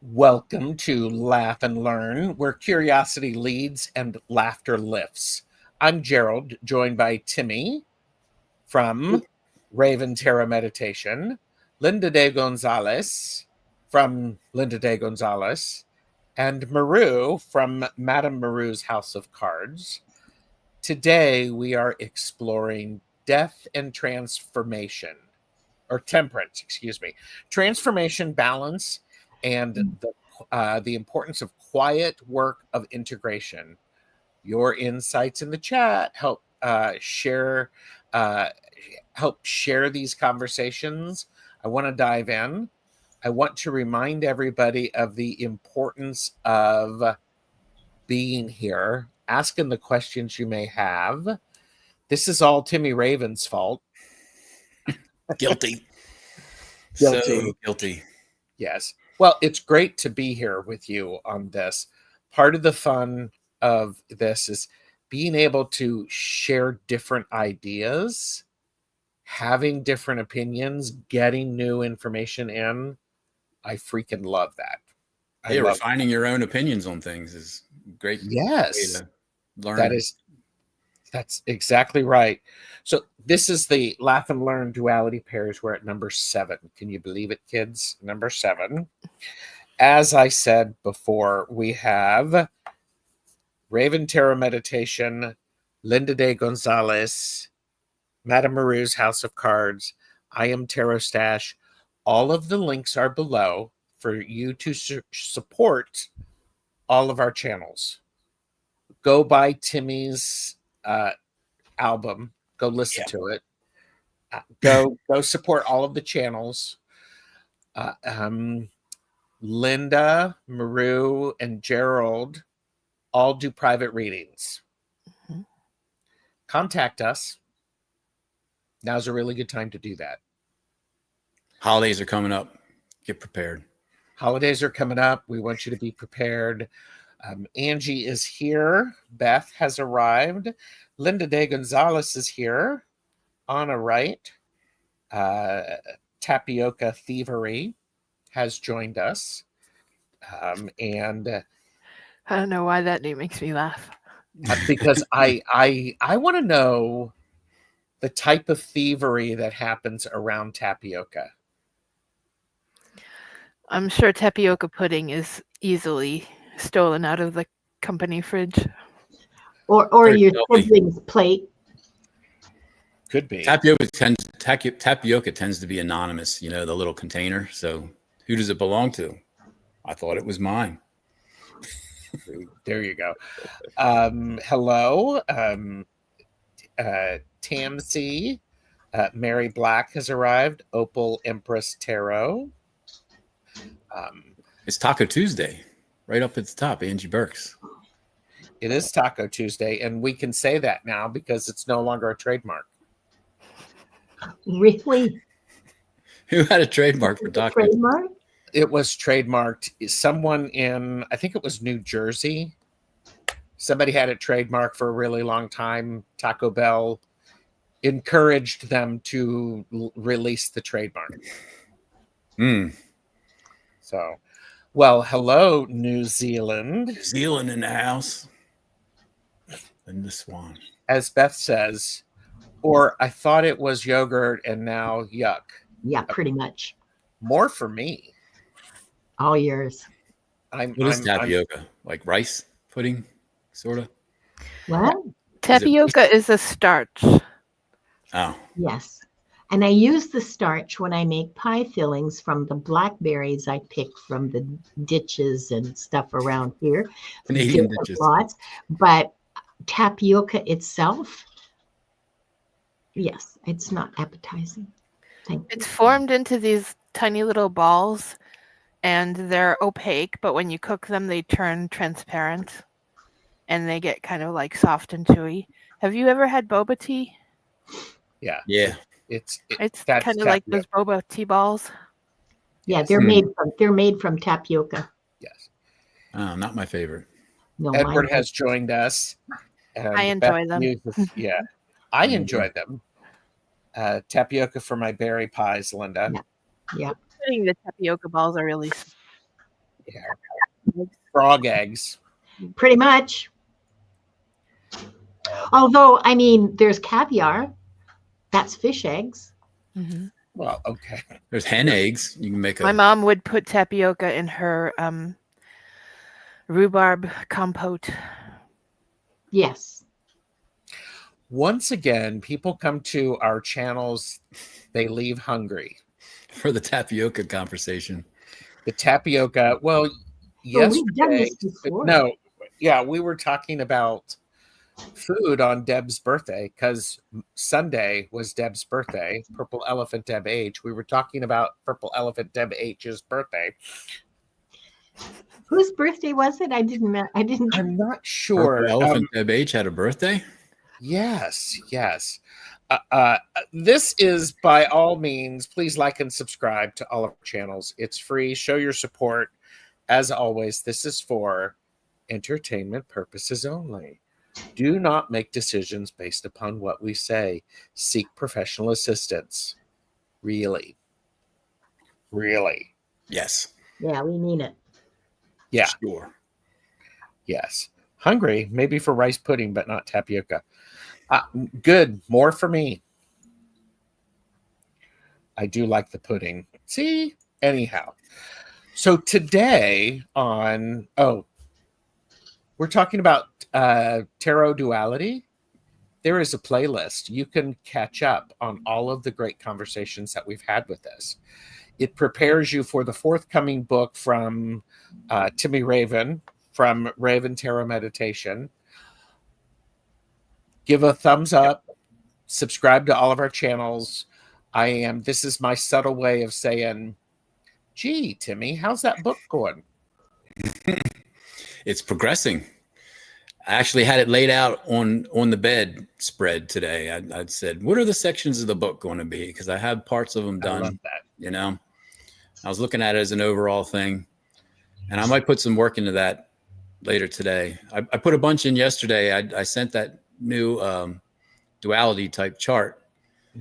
Welcome to Laugh and Learn, where curiosity leads and laughter lifts. I'm Gerald, joined by Timy from Raven Tarot Meditation, Linda de Gonzalez from Linda de Gonzalez, and Maru from Madame Maru's House of Cards. Today we are exploring death and transformation, or temperance, excuse me. Transformation, balance, and the importance of quiet work of integration. Your insights in the chat share these conversations. I want to dive in. I want to remind everybody of the importance of being here, asking the questions you may have. This is all Timy Raven's fault. Guilty. Guilty. So guilty. Yes. Well, it's great to be here with you on this. Part of the fun of this is being able to share different ideas, having different opinions, getting new information in. I freaking love that. Refining your own opinions on things is great. Yes. Way to learn. That's exactly right. So this is the Laugh and Learn Duality Pairs. We're at number 7. Can you believe it, kids? Number 7. As I said before, we have Raven Tarot Meditation, Linda de Gonzalez, Madame Maru's House of Cards. I am TarotStache. All of the links are below for you to support all of our channels. Go buy Timy's album. Go listen to it. Go support all of the channels. Linda, Maru, and Gerald all do private readings. Mm-hmm. Contact us. Now's a really good time to do that. Holidays are coming up. Get prepared. Holidays are coming up. We want you to be prepared. Angie is here. Beth has arrived. Linda de Gonzalez is here. Anna Wright. Tapioca Thievery has joined us. And I don't know why that name makes me laugh. Because I want to know the type of thievery that happens around tapioca. I'm sure tapioca pudding is easily stolen out of the company fridge. Or your sibling's plate. Could be. Tapioca tends to be anonymous, the little container. So who does it belong to? I thought it was mine. There you go. Hello. Tamsy. Mary Black has arrived. Opal Empress Tarot. It's Taco Tuesday. Right up at the top, Angie Burks. It is Taco Tuesday, and we can say that now because it's no longer a trademark. Really? Who had a trademark for Taco? Trademark? It was trademarked. Someone in, I think it was New Jersey. Somebody had it trademarked for a really long time. Taco Bell encouraged them to release the trademark. So, well, hello, New Zealand. New Zealand in the house. And the Swan. As Beth says, or I thought it was yogurt and now yuck. Yeah, pretty much. More for me. All yours. What is tapioca? Like rice pudding, sort of? What? Tapioca is a starch. Oh. Yes. And I use the starch when I make pie fillings from the blackberries I pick from the ditches and stuff around here. Canadian ditches. Lots. But tapioca itself, yes, it's not appetizing. It's formed into these tiny little balls, and they're opaque, but when you cook them, they turn transparent, and they get kind of like soft and chewy. Have you ever had boba tea? Yeah. Yeah. It's kind of like those boba tea balls. Yeah, they're made from tapioca. Yes. Oh, not my favorite. No, Edward has joined us. I enjoy them. I enjoy them. Tapioca for my berry pies, Linda. Yeah. The tapioca balls are really. Yeah. Frog eggs. Pretty much. Although, I mean, there's caviar. That's fish eggs. Mm-hmm. Well, okay. There's hen eggs. You can make My mom would put tapioca in her rhubarb compote. Yes. Once again, people come to our channels, they leave hungry. for the tapioca conversation. The tapioca, well, Oh, we've done yesterday, this before. no, yeah, we were talking about food on Deb's birthday because Sunday was Deb's birthday, Purple Elephant Deb H. We were talking about Purple Elephant Deb H's birthday. Whose birthday was it? I didn't. I'm not sure. Purple Elephant Deb H had a birthday? Yes. This is, by all means, please like and subscribe to all of our channels. It's free. Show your support. As always, this is for entertainment purposes only. Do not make decisions based upon what we say. Seek professional assistance. Really. Yes. Yeah, we mean it. Yeah. Sure. Yes. Hungry, maybe for rice pudding, but not tapioca. Good. More for me. I do like the pudding. See? Anyhow. So today we're talking about Tarot Duality. There is a playlist. You can catch up on all of the great conversations that we've had with this. It prepares you for the forthcoming book from Timy Raven, from Raven Tarot Meditation. Give a thumbs up. Subscribe to all of our channels. This is my subtle way of saying, gee, Timy, how's that book going? It's progressing. I actually had it laid out on the bed spread today. I'd said, what are the sections of the book going to be? Because I have parts of them done. I love that. You know, I was looking at it as an overall thing, and I might put some work into that later today. I put a bunch in yesterday. I sent that new duality type chart,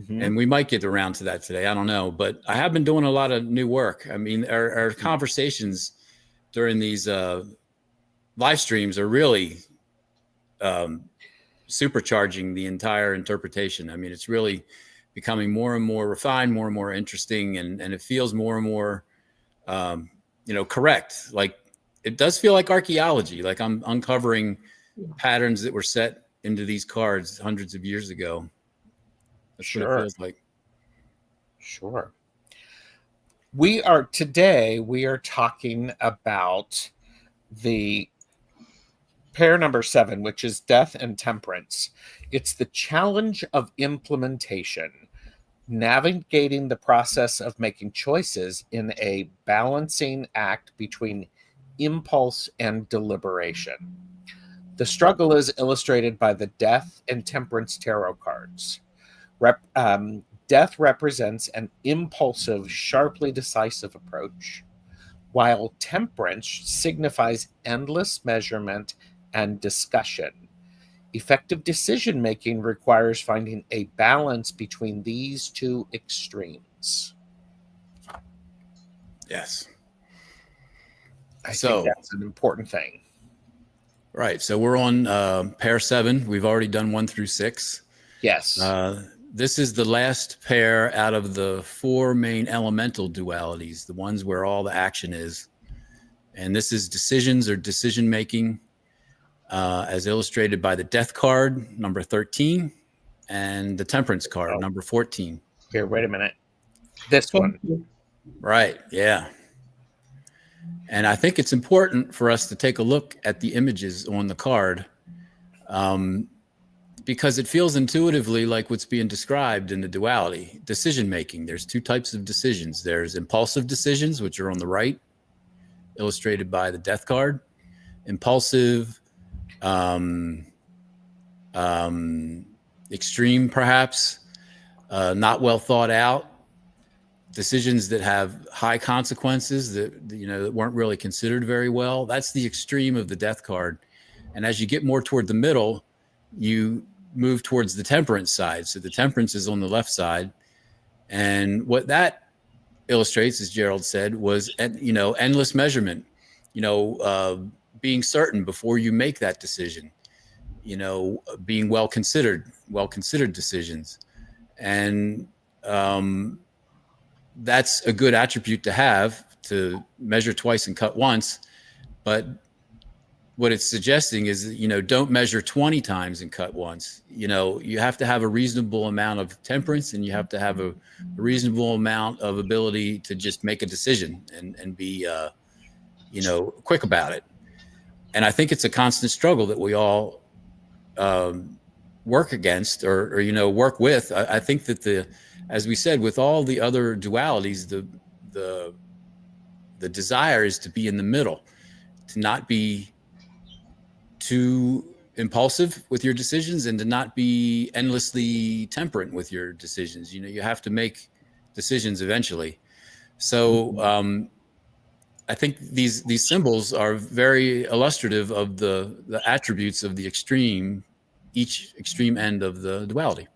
and we might get around to that today. I don't know, but I have been doing a lot of new work. I mean, our conversations during these live streams are really supercharging the entire interpretation. I mean, it's really becoming more and more refined, more and more interesting, and it feels more and more, correct. Like it does feel like archaeology. Like I'm uncovering patterns that were set into these cards hundreds of years ago. That's what it feels like. Sure. We are talking about the pair number 7, which is Death and Temperance. It's the challenge of implementation, navigating the process of making choices in a balancing act between impulse and deliberation. The struggle is illustrated by the Death and Temperance tarot cards. Death represents an impulsive, sharply decisive approach, while Temperance signifies endless measurement and discussion. Effective decision-making requires finding a balance between these two extremes. Yes. I think that's an important thing. Right. So we're on pair 7. We've already done 1 through 6. Yes. This is the last pair out of the 4 main elemental dualities, the ones where all the action is. And this is decisions or decision making, as illustrated by the Death card, number 13, and the Temperance card, number 14. Here, wait a minute. This one. Right. Yeah. And I think it's important for us to take a look at the images on the card, because it feels intuitively like what's being described in the duality. Decision making. There's 2 types of decisions. There's impulsive decisions, which are on the right, illustrated by the Death card. Impulsive, extreme, perhaps, not well thought out. Decisions that have high consequences that weren't really considered very well. That's the extreme of the Death card. And as you get more toward the middle, you move towards the Temperance side. So the Temperance is on the left side. And what that illustrates, as Gerald said, was endless measurement. being certain before you make that decision, being well considered decisions. And that's a good attribute to have, to measure twice and cut once. But what it's suggesting is, don't measure 20 times and cut once. You have to have a reasonable amount of temperance, and you have to have a reasonable amount of ability to just make a decision and be, quick about it. And I think it's a constant struggle that we all work against or work with. I think that as we said, with all the other dualities, the desire is to be in the middle, to not be too impulsive with your decisions and to not be endlessly temperate with your decisions. You have to make decisions eventually. So I think these symbols are very illustrative of the attributes of each extreme end of the duality.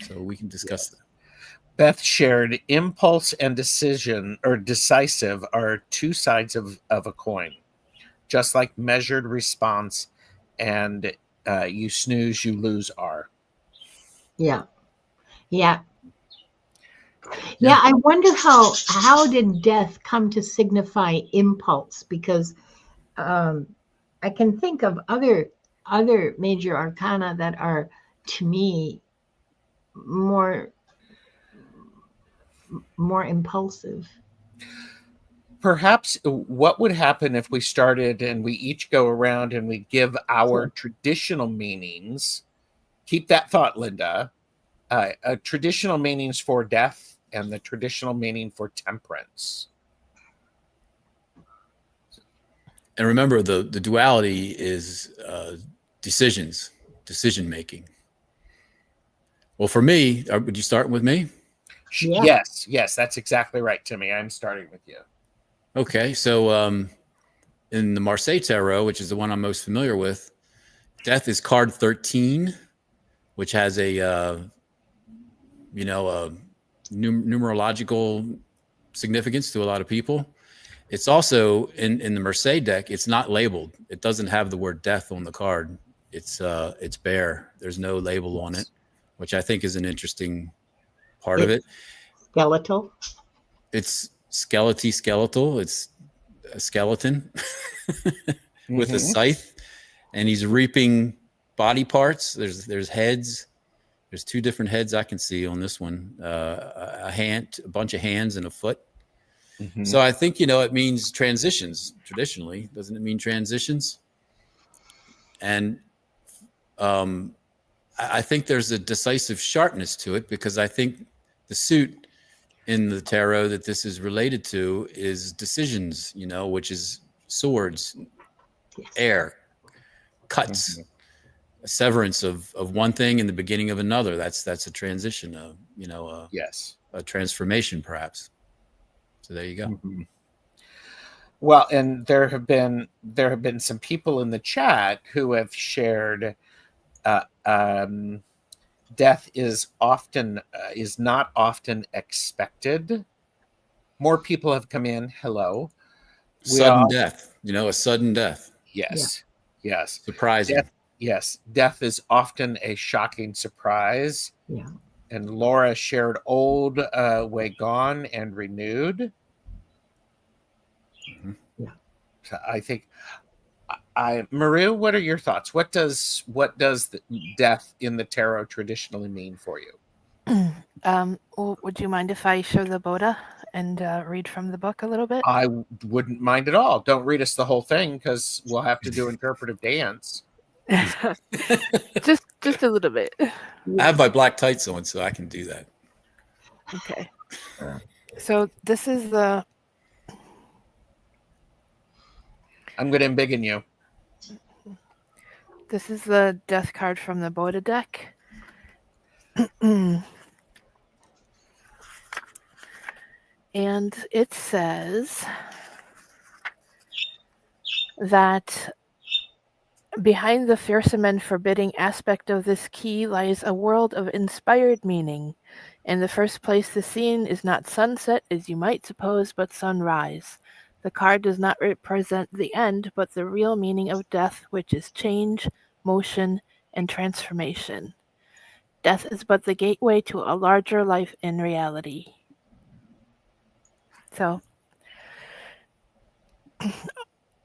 So we can discuss that. Beth shared impulse and decision or decisive are two sides of a coin, just like measured response and you snooze, you lose are. Yeah. I wonder how did death come to signify impulse? Because I can think of other major arcana that are, to me, more impulsive. Perhaps what would happen if we started and we each go around and we give our traditional meanings. Keep that thought, Linda. Traditional meanings for death and the traditional meaning for temperance. And remember, the duality is decision making. Well, for me, would you start with me? Yeah. Yes, that's exactly right, Timmy. I'm starting with you. Okay, so in the Marseille Tarot, which is the one I'm most familiar with, death is card 13, which has a numerological significance to a lot of people. It's also in the Marseille deck. It's not labeled. It doesn't have the word death on the card. It's bare. There's no label on it, which I think is an interesting part of it. Skeletal. It's skeletal. It's a skeleton with a scythe, and he's reaping body parts. There's heads. There's two different heads I can see on this one. A bunch of hands, and a foot. Mm-hmm. So I think it means transitions. Traditionally, doesn't it mean transitions? And I think there's a decisive sharpness to it, because I think the suit in the tarot that this is related to is decisions, which is swords, air, cuts, a severance of one thing in the beginning of another. That's a transition, a transformation, perhaps. So there you go. Mm-hmm. Well, and there have been some people in the chat who have shared death is not often expected. More people have come in. Hello. Sudden death. A sudden death. Yes. Yeah. Yes. Surprising. Death is often a shocking surprise. Yeah. And Laura shared old, way gone, and renewed. Mm-hmm. Yeah. So I think, Maru, what are your thoughts? What does the death in the tarot traditionally mean for you? Well, would you mind if I show the Boda and read from the book a little bit? I wouldn't mind at all. Don't read us the whole thing, because we'll have to do interpretive dance. just a little bit. I have my black tights on, so I can do that. Okay. So this is the... I'm going to embiggen you. This is the death card from the Boda deck. And it says that behind the fearsome and forbidding aspect of this key lies a world of inspired meaning. In the first place, the scene is not sunset, as you might suppose, but sunrise. The card does not represent the end, but the real meaning of death, which is change, motion, and transformation. Death is but the gateway to a larger life in reality. So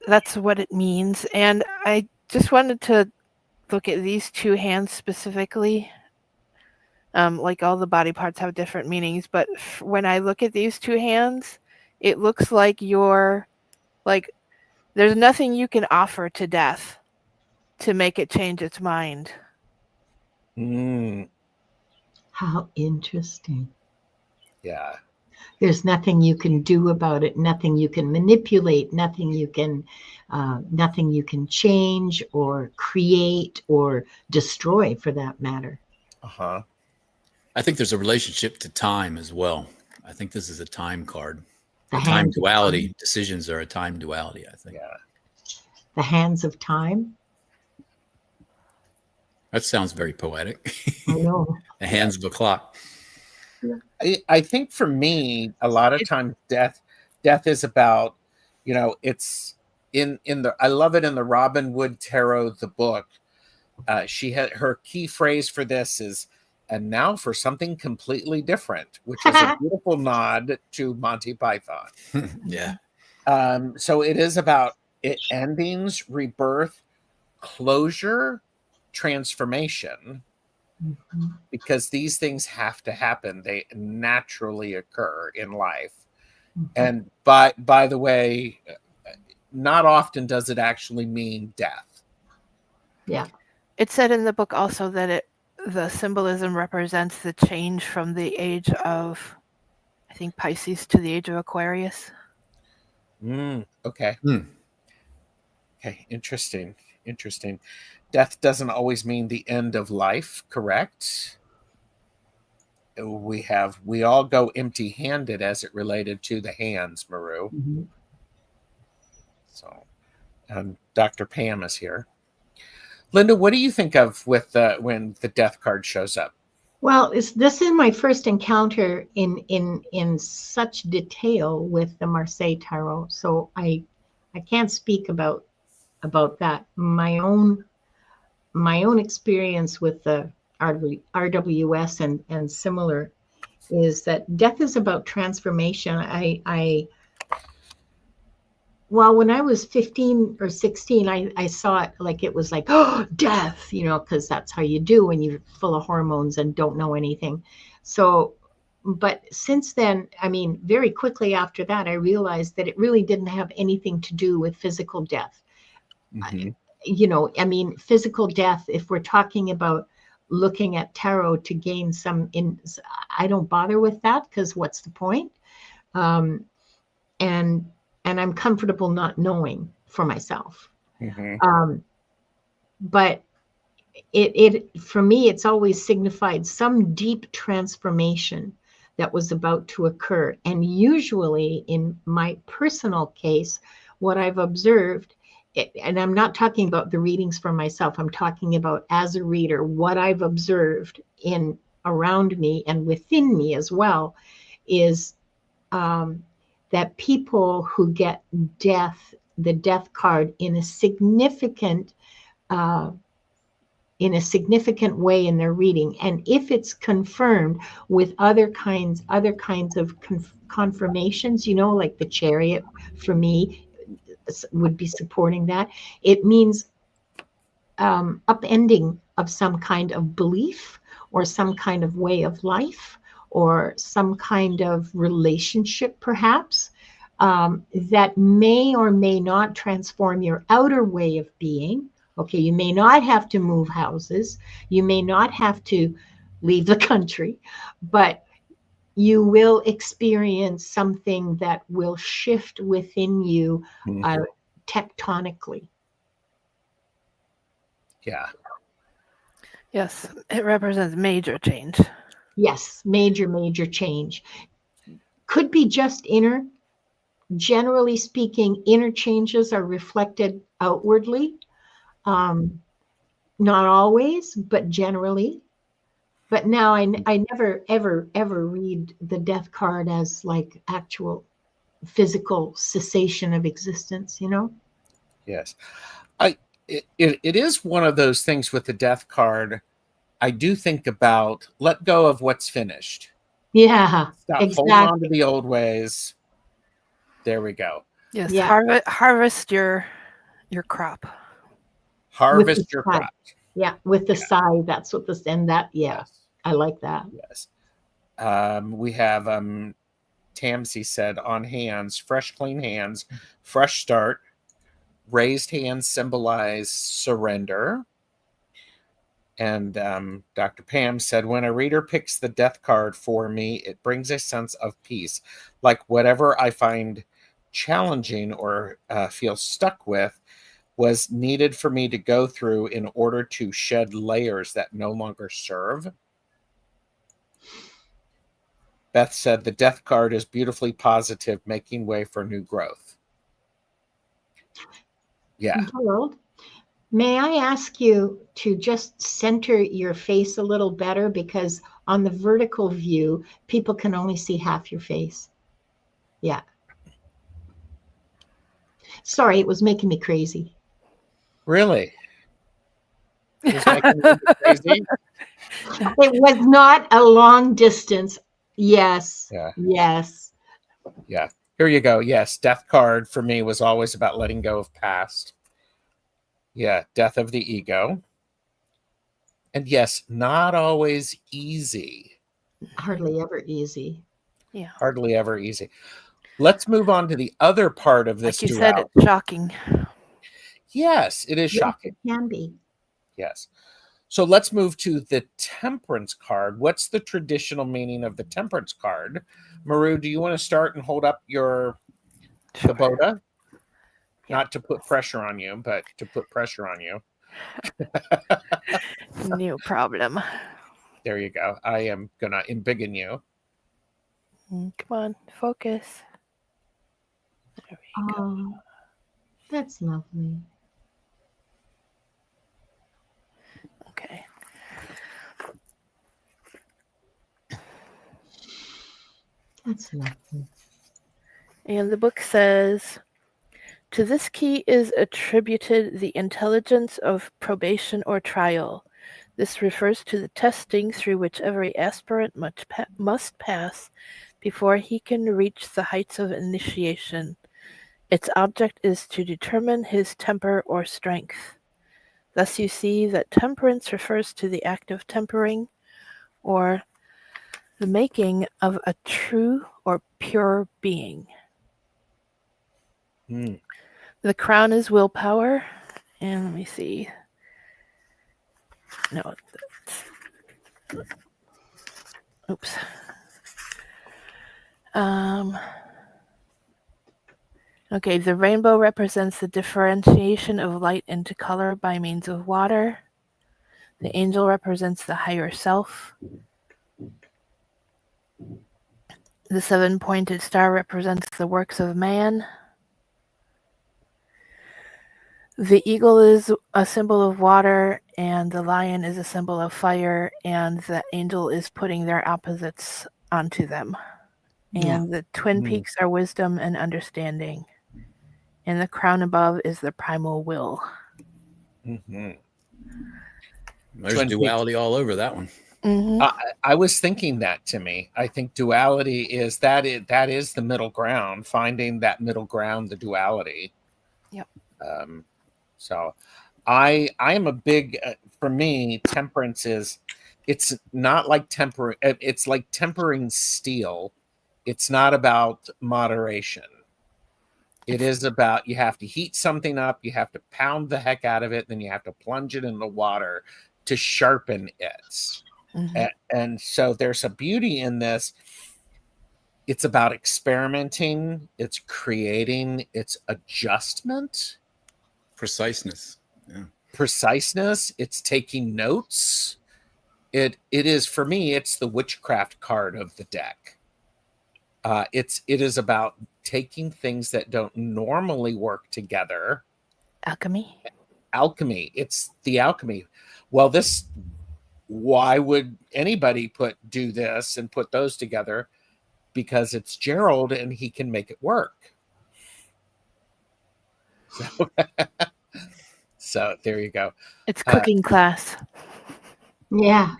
that's what it means. And I just wanted to look at these two hands specifically. Like all the body parts have different meanings, but when I look at these two hands, it looks like you're like, there's nothing you can offer to death to make it change its mind. How interesting. Yeah. There's nothing you can do about it, nothing you can manipulate, nothing you can change or create or destroy, for that matter. Uh-huh. I think there's a relationship to time as well. I think this is a time card. The A time hands of duality. time. Decisions are a time duality, I think. Yeah. The hands of time. That sounds very poetic. I know. The hands of a clock. I think for me, a lot of times death is about, it's in the, I love it in the Robin Wood Tarot, the book. She had, her key phrase for this is, and now for something completely different, which is a beautiful nod to Monty Python. Yeah. So it is about endings, rebirth, closure, transformation. Mm-hmm. Because these things have to happen. They naturally occur in life. Mm-hmm. And by the way, not often does it actually mean death. Yeah. It said in the book also that the symbolism represents the change from the age of, I think, Pisces to the age of Aquarius. Okay. Okay, interesting. Death doesn't always mean the end of life, correct? We all go empty-handed as it related to the hands, Maru. Mm-hmm. So, Dr. Pam is here. Linda, what do you think of with when the death card shows up? Well, this is my first encounter in such detail with the Marseille Tarot, so I can't speak about that. My own experience with the RWS and similar is that death is about transformation. Well, when I was 15 or 16, I saw it like it was like, oh, death, because that's how you do when you're full of hormones and don't know anything. So, but since then, I mean, very quickly after that, I realized that it really didn't have anything to do with physical death. Mm-hmm. I mean, physical death, if we're talking about looking at tarot to gain I don't bother with that, because what's the point? And I'm comfortable not knowing for myself. Mm-hmm. But it for me, it's always signified some deep transformation that was about to occur. And usually in my personal case, what I've observed, and I'm not talking about the readings for myself, I'm talking about as a reader, what I've observed in around me and within me as well, is that people who get the death card in a significant way in their reading, and if it's confirmed with other kinds of confirmations, like the Chariot for me would be supporting that, it means upending of some kind of belief or some kind of way of life or some kind of relationship, perhaps, that may or may not transform your outer way of being. Okay, you may not have to move houses, you may not have to leave the country, but you will experience something that will shift within you tectonically. Yeah. Yes, it represents major change. Yes, major change. Could be just inner. Generally speaking, inner changes are reflected outwardly. Not always, but generally. But now I never, ever read the death card as like actual physical cessation of existence, you know? Yes. It is one of those things with the death card. I do think about let go of what's finished. Yeah, Stop holding on to exactly. the old ways. There we go. Yes, Yeah. harvest your crop. Harvest your sigh. crop. Yeah, with the Yeah. sigh. That's what this and that. Yeah, Yes. I like that. Yes. We have Tamsi said on hands, fresh, clean hands, fresh start. Raised hands symbolize surrender. And Dr. Pam said, when a reader picks the death card for me, it brings a sense of peace. Like whatever I find challenging or feel stuck with was needed for me to go through in order to shed layers that no longer serve. Beth said, the death card is beautifully positive, making way for new growth. Yeah. Gerald, may I ask you to just center your face a little better, because on the vertical view, people can only see half your face. Yeah. Sorry, it was making me crazy. Really? It was making me crazy? It was not a long distance. Yes. Yeah. Yes. Yeah. Here you go. Yes. Death card for me was always about letting go of past. Yeah. Death of the ego. And yes, not always easy. Hardly ever easy. Yeah. Hardly ever easy. Let's move on to the other part of this Like you said, duality. it's shocking. Yes, it is Yes, shocking. it can be. Yes. So let's move to the temperance card. What's the traditional meaning of the temperance card? Maru, do you want to start and hold up your Sure. Kubota? Yeah. Not to put pressure on you, but to put pressure on you. No problem. There you go. I am going to embiggen you. Come on, focus. There we go. Oh, that's lovely. Okay. That's lovely. And the book says, to this key is attributed the intelligence of probation or trial. This refers to the testing through which every aspirant must pass before he can reach the heights of initiation. Its object is to determine his temper or strength. Thus you see that temperance refers to the act of tempering, or the making of a true or pure being. The crown is willpower, and let me see. No, oops. Okay, the rainbow represents the differentiation of light into color by means of water. The angel represents the higher self. The seven-pointed star represents the works of man. The eagle is a symbol of water, and the lion is a symbol of fire, and the angel is putting their opposites onto them. And the twin peaks are wisdom and understanding. And the crown above is the primal will. There's Twin duality all over that one. Mm-hmm. I was thinking that, Timmy. I think duality is that is the middle ground, finding that middle ground, the duality. Yep. So I am a big, for me, temperance is, it's not like tempering, it's like tempering steel. It's not about moderation. It is about, you have to heat something up, you have to pound the heck out of it, then you have to plunge it in the water to sharpen it. And so there's a beauty in this. It's about experimenting, it's creating, it's adjustment. Preciseness. Yeah. Preciseness, it's taking notes. It is, for me, it's the witchcraft card of the deck. It is about taking things that don't normally work together. Alchemy. It's the alchemy. Well, why would anybody do this and put those together? because it's Gerald and he can make it work. So there you go. It's cooking class. Yeah.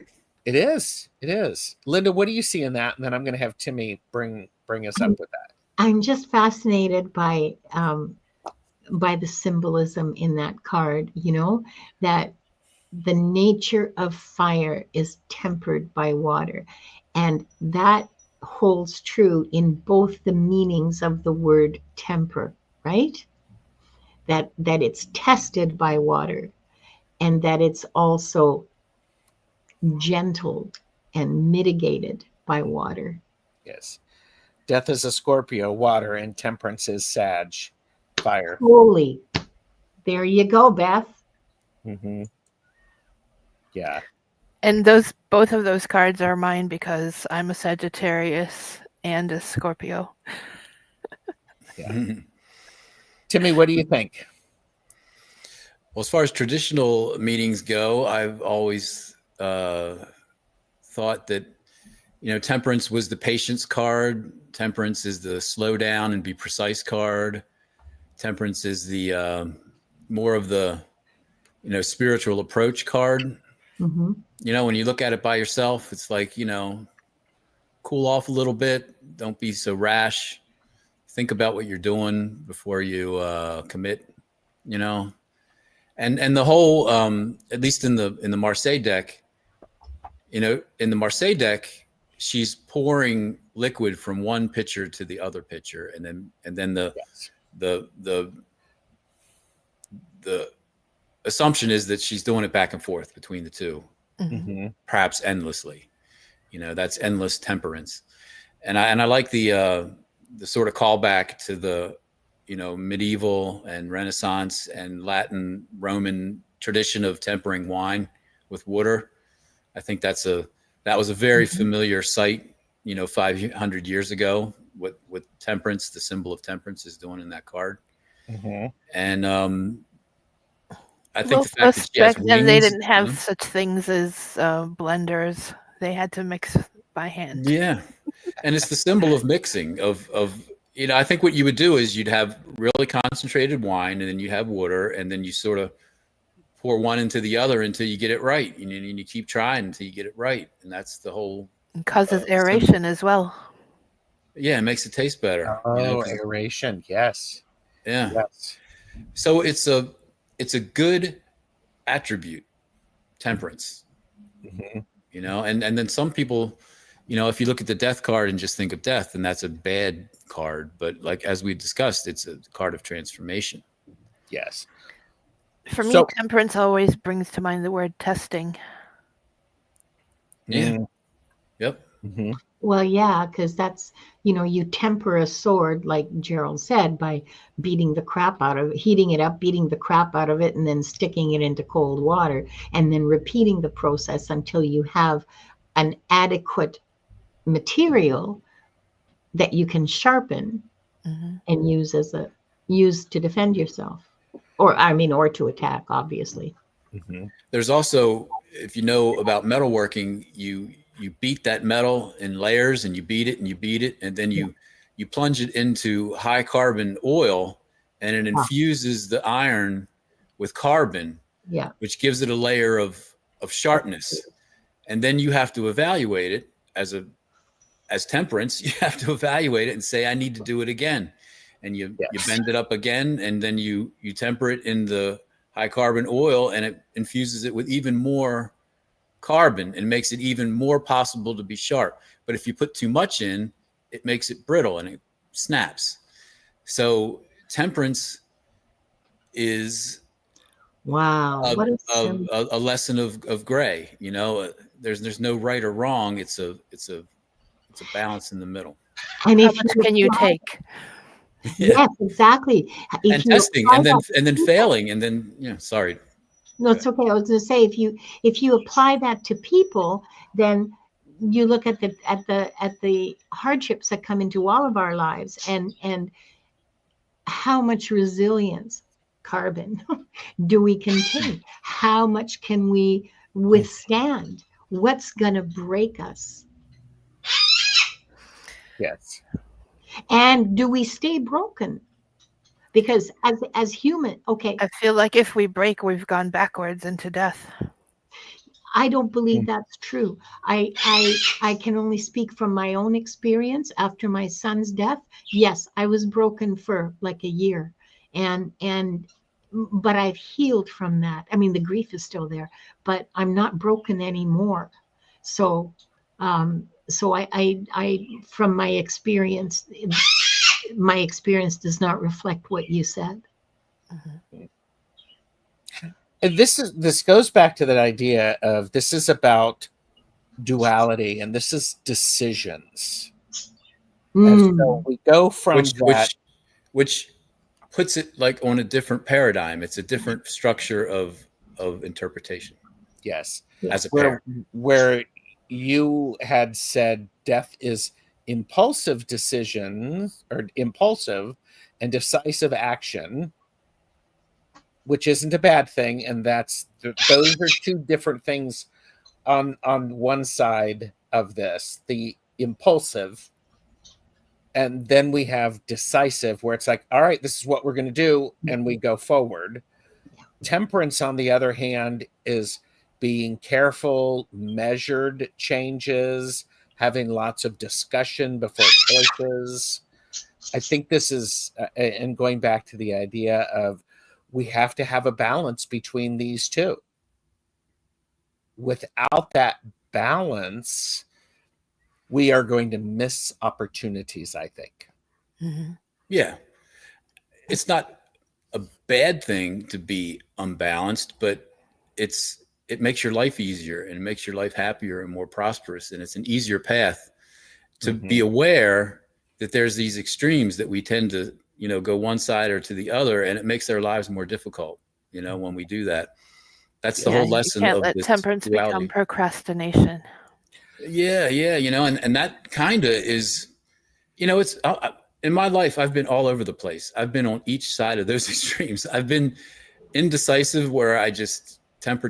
It is. It is. Linda, what do you see in that? And then I'm going to have Timy bring us up with that. I'm just fascinated by the symbolism in that card, you know, that the nature of fire is tempered by water. And that holds true in both the meanings of the word temper, right? That it's tested by water, and that it's also gentled and mitigated by water. Yes. Death is a Scorpio, water, and temperance is Sag, fire. Holy. There you go, Beth. Mm-hmm. Yeah. And both of those cards are mine because I'm a Sagittarius and a Scorpio. Yeah. Timy, what do you think? Well, as far as traditional meetings go, I've always thought that, you know, temperance was the patience card. Temperance is the slow down and be precise card. Temperance is the more of the, you know, spiritual approach card. Mm-hmm. You know, when you look at it by yourself, it's like, you know, cool off a little bit. Don't be so rash. Think about what you're doing before you commit, you know. And the whole, at least in the Marseille deck, you know, in the Marseille deck, she's pouring liquid from one pitcher to the other pitcher, and then the assumption is that she's doing it back and forth between the two, Mm-hmm. perhaps endlessly. You know, that's endless temperance, and I like the sort of callback to the, you know, medieval and Renaissance and Latin Roman tradition of tempering wine with water. I think that was a very familiar sight, you know, 500 years ago, what temperance, the symbol of temperance, is doing in that card. Mm-hmm. And I think the fact that she back has then they wings, didn't have you know? such things as blenders. They had to mix by hand. Yeah, and it's the symbol of mixing of you know, I think what you would do is you'd have really concentrated wine, and then you have water, and then you sort of pour one into the other until you get it right, and you keep trying until you get it right, and that's the whole. It causes aeration as well. Yeah, it makes it taste better. Oh, you know, aeration. Yes. yeah. Yes. So it's a good attribute, temperance. Mm-hmm. You know, and then some people, you know, if you look at the death card and just think of death, then that's a bad card. But like, as we discussed, it's a card of transformation. Yes. For me, temperance always brings to mind the word testing. Yeah. Mm-hmm. Yep. Mm-hmm. Well, yeah, because that's, you know, you temper a sword, like Gerald said, by beating the crap out of it, heating it up, beating the crap out of it, and then sticking it into cold water, and then repeating the process until you have an adequate material that you can sharpen and use to defend yourself, or to attack, obviously. Mm-hmm. There's also, if you know about metalworking, you beat that metal in layers, and you beat it and you beat it, and then you plunge it into high carbon oil, and it infuses the iron with carbon, which gives it a layer of sharpness. And then you have to evaluate it as temperance. You have to evaluate it and say, I need to do it again. And you bend it up again, and then you temper it in the high carbon oil, and it infuses it with even more carbon and makes it even more possible to be sharp. But if you put too much in, it makes it brittle and it snaps. So temperance is a lesson of gray. You know, there's no right or wrong. It's a balance in the middle. And how much can you take? Yes, exactly. And testing, and then failing, and then sorry. No, it's okay. I was going to say, if you apply that to people, then you look at the hardships that come into all of our lives, and how much resilience, carbon, do we contain? How much can we withstand? What's going to break us? Yes. And do we stay broken? Because as human, okay, I feel like if we break, we've gone backwards into death. I don't believe that's true. I can only speak from my own experience after my son's death. Yes, I was broken for like a year, but I've healed from that. I mean, the grief is still there, but I'm not broken anymore. So, I from my experience does not reflect what you said. And this goes back to that idea of this is about duality and this is decisions. And so we go from which puts it like on a different paradigm. It's a different structure of interpretation. Yes. As a pair. Where you had said death is impulsive decisions or impulsive and decisive action, which isn't a bad thing. And those are two different things on one side of this, the impulsive. And then we have decisive, where it's like, all right, this is what we're going to do. And we go forward. Temperance, on the other hand, is being careful, measured changes, having lots of discussion before choices. I think this is, and going back to the idea of we have to have a balance between these two. Without that balance, we are going to miss opportunities, I think. Mm-hmm. Yeah. It's not a bad thing to be unbalanced, but it makes your life easier and it makes your life happier and more prosperous. And it's an easier path to be aware that there's these extremes that we tend to, go one side or to the other, and it makes our lives more difficult, when we do that. That's the whole lesson you can't of let this temperance duality. become procrastination. Yeah. And that kind of is, it's in my life, I've been all over the place. I've been on each side of those extremes. I've been indecisive, where I just temper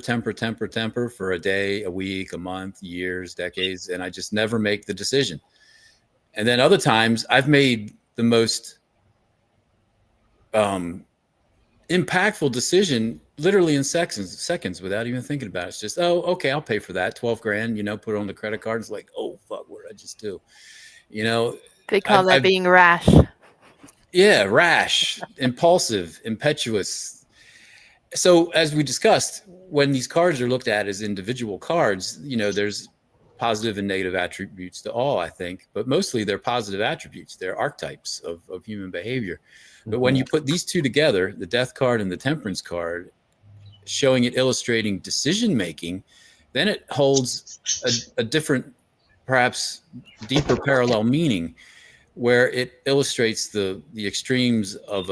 for a day, a week, a month, years, decades, and I just never make the decision. And then other times I've made the most impactful decision literally in seconds without even thinking about it. It's just, oh, okay, I'll pay for that. 12 grand, put it on the credit card. It's like, oh, fuck, what did I just do? They call that being rash. Yeah, rash, impulsive, impetuous. So as we discussed, when these cards are looked at as individual cards, there's positive and negative attributes to all, I think, but mostly they're positive attributes. They're archetypes of human behavior. But when you put these two together, the death card and the temperance card, showing it illustrating decision-making, then it holds a different, perhaps deeper parallel meaning, where it illustrates the extremes of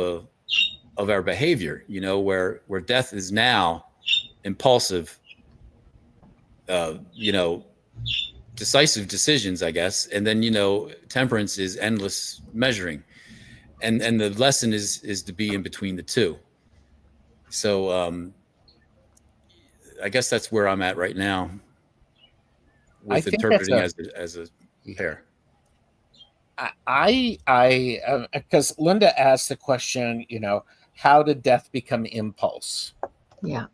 our behavior, where death is now impulsive, decisive decisions, I guess. And then, temperance is endless measuring. And the lesson is to be in between the two. So I guess that's where I'm at right now with interpreting as a pair. I because Linda asked the question, how did death become impulse? Yeah.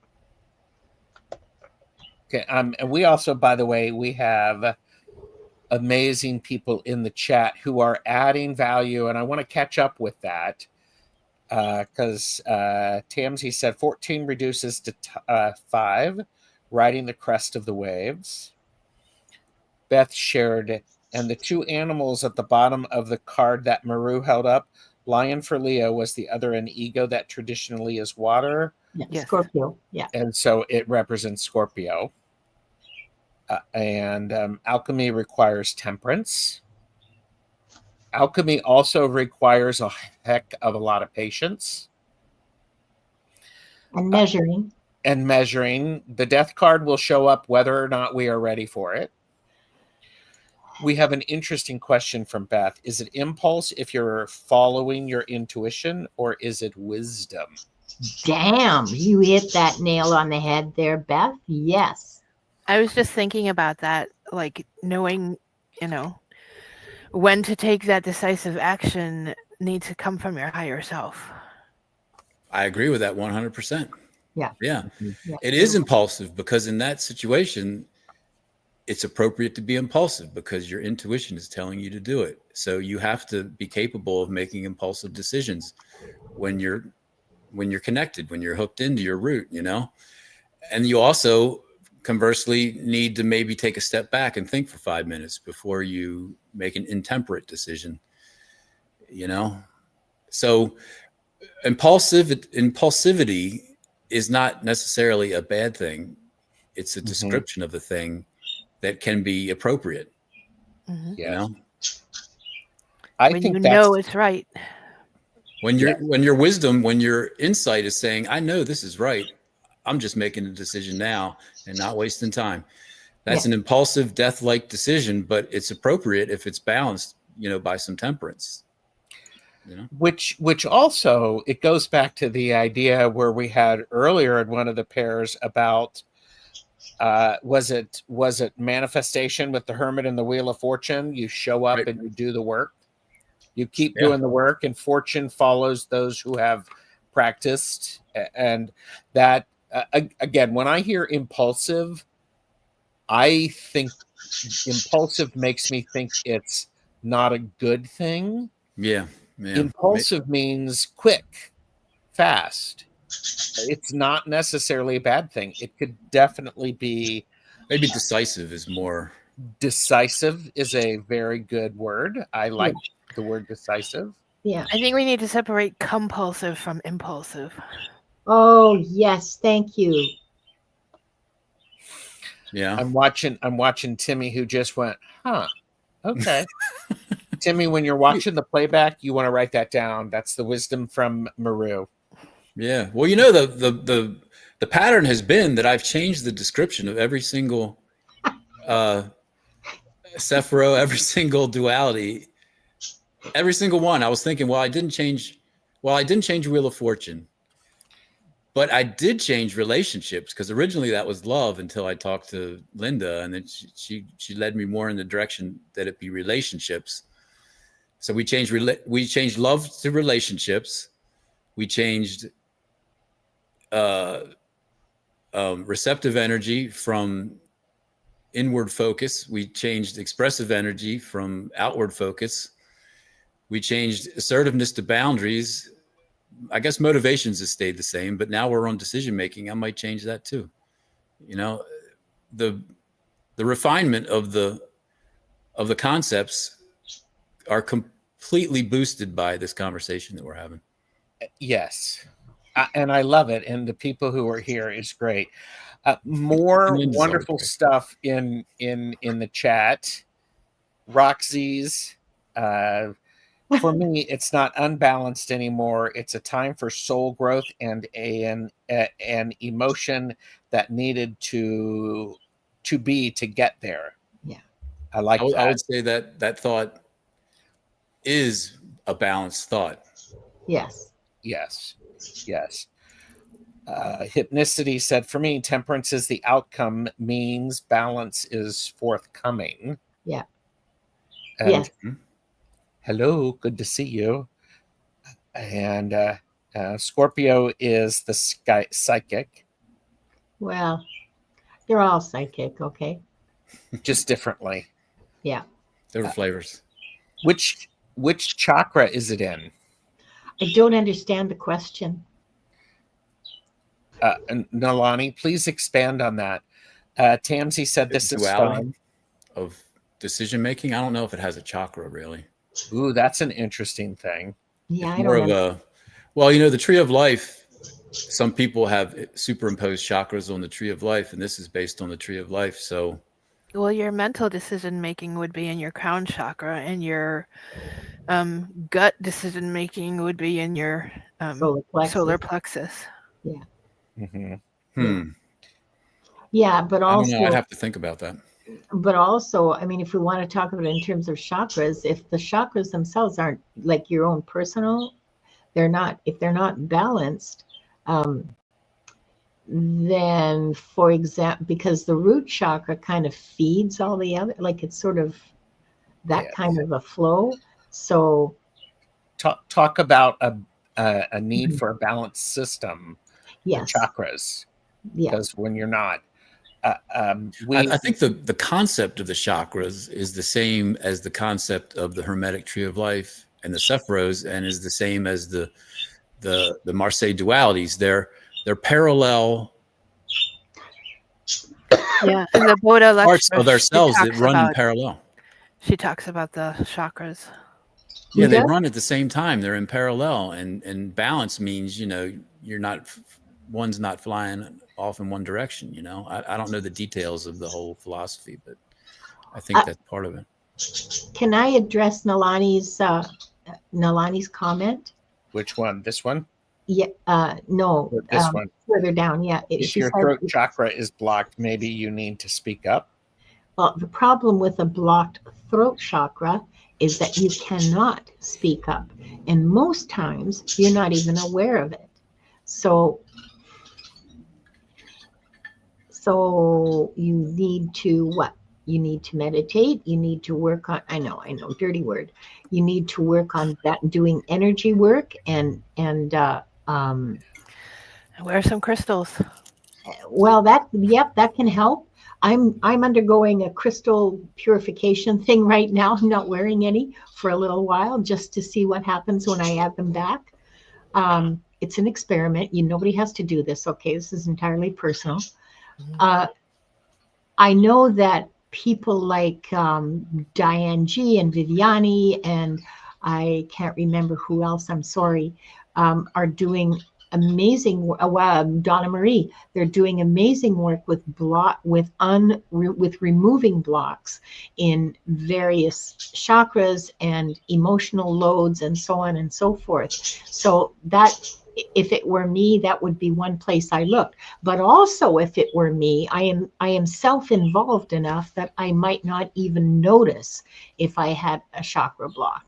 Okay. And we also, by the way, we have amazing people in the chat who are adding value, and I want to catch up with that because Tamsy said 14 reduces to 5, riding the crest of the waves. Beth shared, and the two animals at the bottom of the card that Maru held up, lion for Leo was the other, an ego that traditionally is water. Yes. Scorpio. Yeah. And so it represents Scorpio. And alchemy requires temperance. Alchemy also requires a heck of a lot of patience. And measuring. The death card will show up whether or not we are ready for it. We have an interesting question from Beth. Is it impulse if you're following your intuition, or is it wisdom? Damn, you hit that nail on the head there, Beth. Yes. I was just thinking about that, like knowing, when to take that decisive action needs to come from your higher self. I agree with that 100%. Yeah. Yeah. Yeah. It is impulsive because in that situation, it's appropriate to be impulsive because your intuition is telling you to do it. So you have to be capable of making impulsive decisions when you're connected, when you're hooked into your root, you know? And you also conversely need to maybe take a step back and think for 5 minutes before you make an intemperate decision, you know? So impulsivity is not necessarily a bad thing. It's a description of a thing that can be appropriate. Mm-hmm. Yes. You know, I When think you that's know it's right. when your wisdom, when your insight is saying, I know this is right, I'm just making a decision now and not wasting time. That's an impulsive, death-like decision, but it's appropriate if it's balanced, you know, by some temperance. You know, which also it goes back to the idea where we had earlier in one of the pairs about was it manifestation with the Hermit and the Wheel of Fortune? You show up Right. and you do the work. You keep Yeah. doing the work, and fortune follows those who have practiced. And that again, when I hear impulsive, I think impulsive makes me think it's not a good thing. Yeah. Impulsive means quick, fast. It's not necessarily a bad thing. It could definitely be Maybe decisive is more. decisive is a very good word. I like the word decisive. Yeah. I think we need to separate compulsive from impulsive. Oh, yes. Thank you. Yeah. I'm watching Timmy, who just went, huh? Okay. Timmy, when you're watching the playback, you want to write that down. That's the wisdom from Maru. Yeah. Well, you know, the pattern has been that I've changed the description of every single Sephiro, every single duality, every single one. I was thinking, well, I didn't change Wheel of Fortune, but I did change relationships because originally that was love until I talked to Linda, and then she led me more in the direction that it be relationships. So we changed love to relationships. We changed receptive energy from inward focus. We changed expressive energy from outward focus. We changed assertiveness to boundaries. I guess motivations has stayed the same, but now we're on decision making. I might change that too. You know, the refinement of the concepts are completely boosted by this conversation that we're having. Yes. And I love it. And the people who are here is great. More wonderful stuff in the chat. Roxy's, for me, it's not unbalanced anymore. It's a time for soul growth and an emotion that needed to get there. Yeah, I like that. I would say that thought is a balanced thought. Yes. Yes. Hypnicity said, for me, temperance is the outcome, means balance is forthcoming. Yeah. And yes. Hello, good to see you. And Scorpio is the psychic. Well, they're all psychic, okay? Just differently. Yeah. Different flavors. Which chakra is it in? I don't understand the question. Nalani, please expand on that. Tamsi said this is fun. Of decision making. I don't know if it has a chakra really. Ooh, that's an interesting thing. Yeah, it's more of a. Well, you know, the Tree of Life. Some people have superimposed chakras on the Tree of Life, and this is based on the Tree of Life. So, well, your mental decision making would be in your crown chakra, and your gut decision making would be in your solar plexus. Yeah. Mm-hmm. Yeah, but also I'd have to think about that. But also, I mean, if we want to talk about it in terms of chakras, if the chakras themselves aren't like your own personal, if they're not balanced, then, for example, because the root chakra kind of feeds all the other, like it's sort of that Yes. kind of a flow. So Talk about a need for a balanced system for yes, chakras, yeah, because when you're not, I think the concept of the chakras is the same as the concept of the Hermetic Tree of Life and the Sephiros, and is the same as the Marseille dualities. They're parallel Yeah, in the Buddha parts lecture, of ourselves that run in parallel. she talks about the chakras. Yeah, they Yeah. run at the same time. They're in parallel, and balance means, you're not, one's not flying off in one direction. I don't know the details of the whole philosophy, but I think that's part of it. Can I address Nalani's comment? which one? This one? Yeah, no, Or this one? further down. Yeah, If she your said, throat chakra is blocked, maybe you need to speak up. well, the problem with a blocked throat chakra is that you cannot speak up, and most times you're not even aware of it. So you need to what? You need to meditate. You need to work on, I know, dirty word. You need to work on that, doing energy work and Wear some crystals. well, that can help. I'm undergoing a crystal purification thing right now. I'm not wearing any for a little while just to see what happens when I add them back. It's an experiment. Nobody has to do this. Okay, this is entirely personal. I know that people like Diane G and Viviani, and I can't remember who else, I'm sorry, are doing amazing, Donna Marie, they're doing amazing work with removing blocks in various chakras and emotional loads and so on and so forth. So that, if it were me, that would be one place I looked. But also, if it were me, I am self-involved enough that I might not even notice if I had a chakra blocked.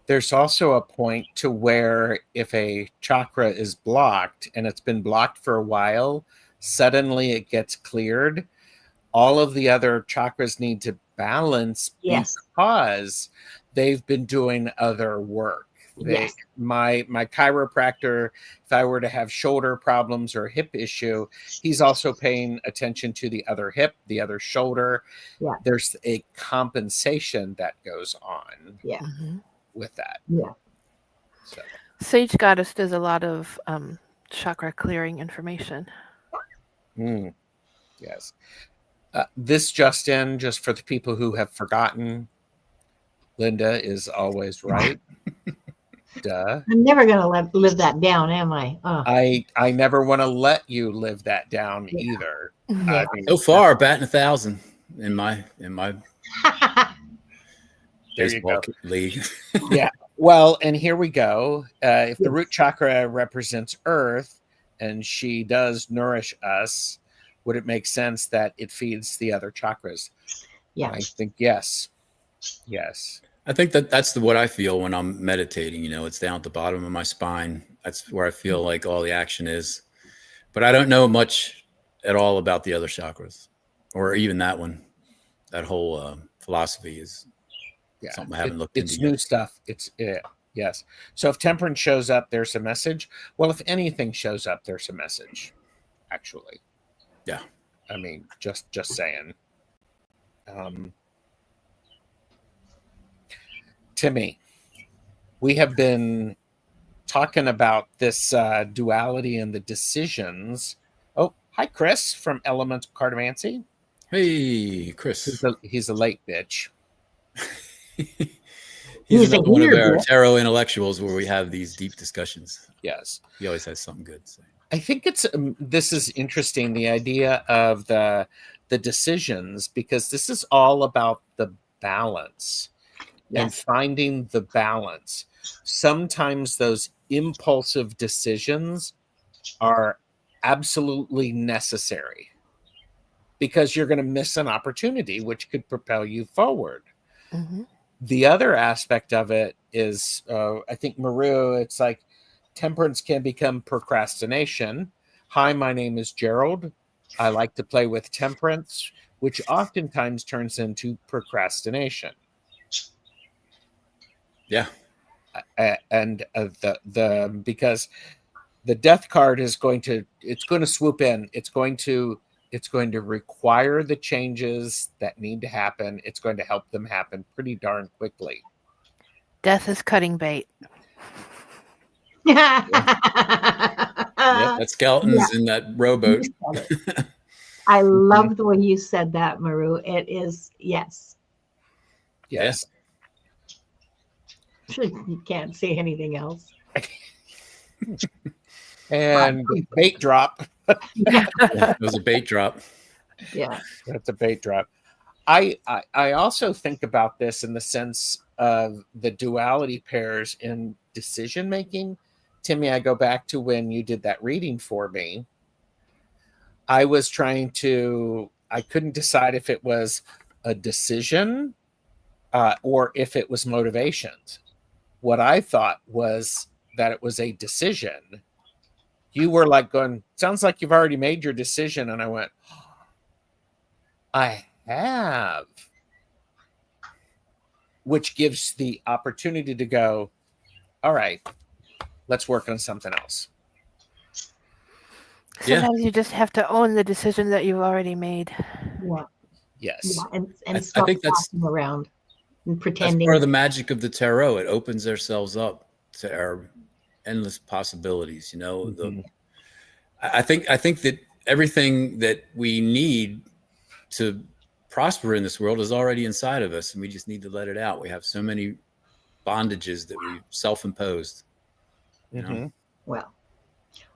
There's also a point to where if a chakra is blocked and it's been blocked for a while, suddenly it gets cleared. All of the other chakras need to balance because they've been doing other work. My chiropractor, if I were to have shoulder problems or a hip issue, he's also paying attention to the other hip, the other shoulder. Yeah. There's a compensation that goes on. Yeah. Mm-hmm. With that. Yeah. So. Sage Goddess does a lot of chakra clearing information. Yes. This just in, just for the people who have forgotten, Linda is always right. Duh. I'm never going to live that down, am I? Oh. I never want to let you live that down either. Yeah. So far, batting 1,000 in my baseball league. Yeah. Well, and here we go. If the root chakra represents Earth and she does nourish us, would it make sense that it feeds the other chakras? Yeah. I think yes. Yes. I think that's what I feel when I'm meditating. It's down at the bottom of my spine. That's where I feel like all the action is. But I don't know much at all about the other chakras, or even that one. That whole philosophy is something I haven't looked into. It's new stuff. Yes. So if temperance shows up, there's a message. Well, if anything shows up, there's a message. Actually. Yeah. I mean, just saying. Timy, we have been talking about this duality and the decisions. Oh, hi, Chris from Elemental Cartomancy. Hey, Chris. He's a late bitch. He's another one of our tarot intellectuals where we have these deep discussions. Yes. He always has something good to say. I think this is interesting, the idea of the decisions, because this is all about the balance and finding the balance. Sometimes those impulsive decisions are absolutely necessary because you're going to miss an opportunity which could propel you forward. Mm-hmm. The other aspect of it is, I think, Maru, it's like temperance can become procrastination. Hi, my name is Gerald. I like to play with temperance. which oftentimes turns into procrastination. Yeah. And because the death card is going to swoop in. It's going to require the changes that need to happen. It's going to help them happen pretty darn quickly. Death is cutting bait. Yep, that skeleton's in that rowboat. I love the way you said that, Maru. It is, yes. Yes. You can't say anything else. And bait drop. It was a bait drop. Yeah. That's a bait drop. I also think about this in the sense of the duality pairs in decision making. Timy, I go back to when you did that reading for me. I couldn't decide if it was a decision or if it was motivations. What I thought was that it was a decision. You were like going, sounds like you've already made your decision. And I went, I have. Which gives the opportunity to go, all right, let's work on something else. Sometimes you just have to own the decision that you've already made. Yeah. Yes. Yeah. And stop I think that's walking around and That's pretending. part of the magic of the tarot. It opens ourselves up to our endless possibilities. You know, I think that everything that we need to prosper in this world is already inside of us, and we just need to let it out. We have so many bondages that we self-imposed. You know? Well,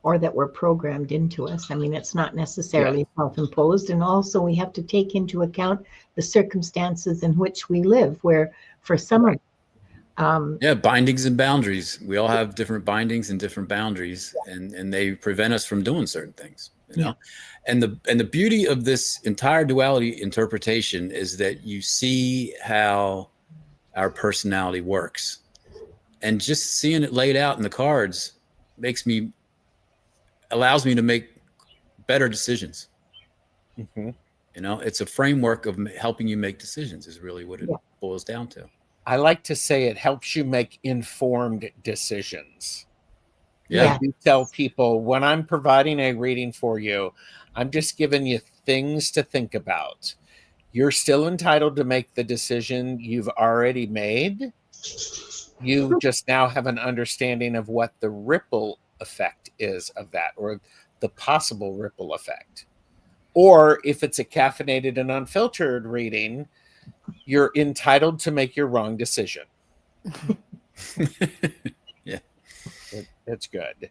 or that were programmed into us. I mean, it's not necessarily self-imposed. And also we have to take into account the circumstances in which we live, where for some of bindings and boundaries. We all have different bindings and different boundaries, and they prevent us from doing certain things. You know, and the beauty of this entire duality interpretation is that you see how our personality works, and just seeing it laid out in the cards allows me to make better decisions. You know, it's a framework of helping you make decisions is really what it boils down to. I like to say it helps you make informed decisions. Yeah. You tell people, when I'm providing a reading for you, I'm just giving you things to think about. You're still entitled to make the decision you've already made. You just now have an understanding of what the ripple effect is of that, or the possible ripple effect. Or if it's a caffeinated and unfiltered reading, you're entitled to make your wrong decision. It's good.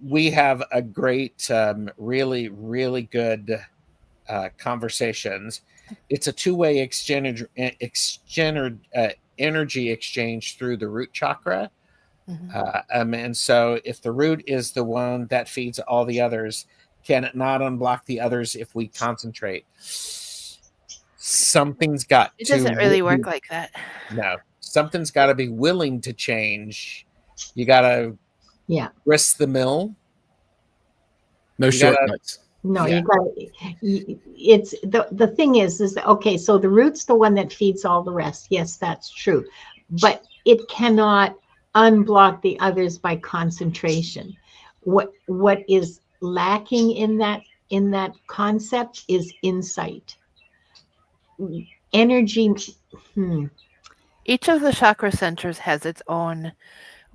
We have a great, really, really good conversations. It's a two-way energy exchange through the root chakra. And so if the root is the one that feeds all the others, can it not unblock the others if we concentrate? Something's got It doesn't really work like that. No, something's got to be willing to change. You got to grist the mill. No shortcuts. No, you got it's the thing is okay, so the root's the one that feeds all the rest. Yes, that's true. But it cannot unblock the others by concentration. What is lacking in that concept is insight. Energy. Each of the chakra centers has its own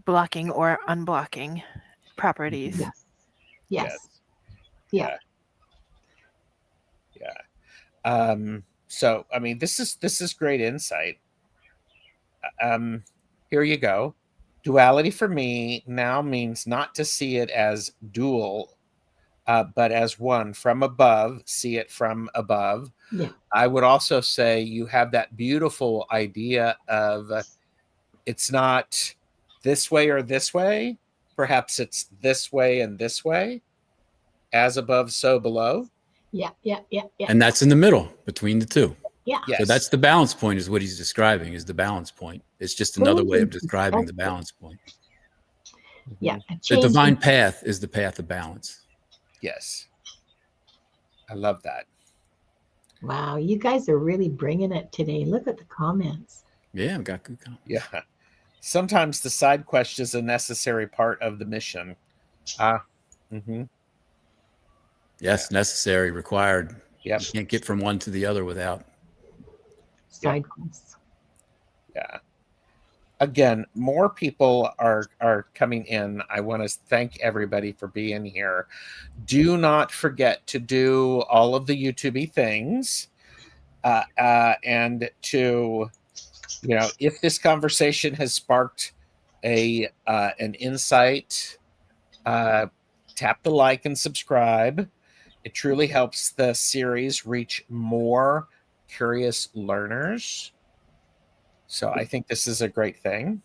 blocking or unblocking properties. Yes. So I mean, this is great insight. Here you go. Duality for me now means not to see it as dual, but as one. From above, see it from above. I would also say you have that beautiful idea of it's not this way or this way. Perhaps it's this way and this way. As above, so below. Yeah. And that's in the middle between the two. Yeah. Yes. So that's the balance point, is what he's describing, is the balance point. It's just another way of describing the balance point. Yeah. The divine path is the path of balance. Yes. I love that. Wow, you guys are really bringing it today. Look at the comments. Yeah, I've got good comments. Yeah. Sometimes the side quest is a necessary part of the mission. Yes, necessary, required. Yep. You can't get from one to the other without. Side quests. Yeah. Again, more people are coming in. I want to thank everybody for being here. Do not forget to do all of the YouTube things, and to, if this conversation has sparked an insight, tap the like and subscribe. It truly helps the series reach more curious learners. So I think this is a great thing.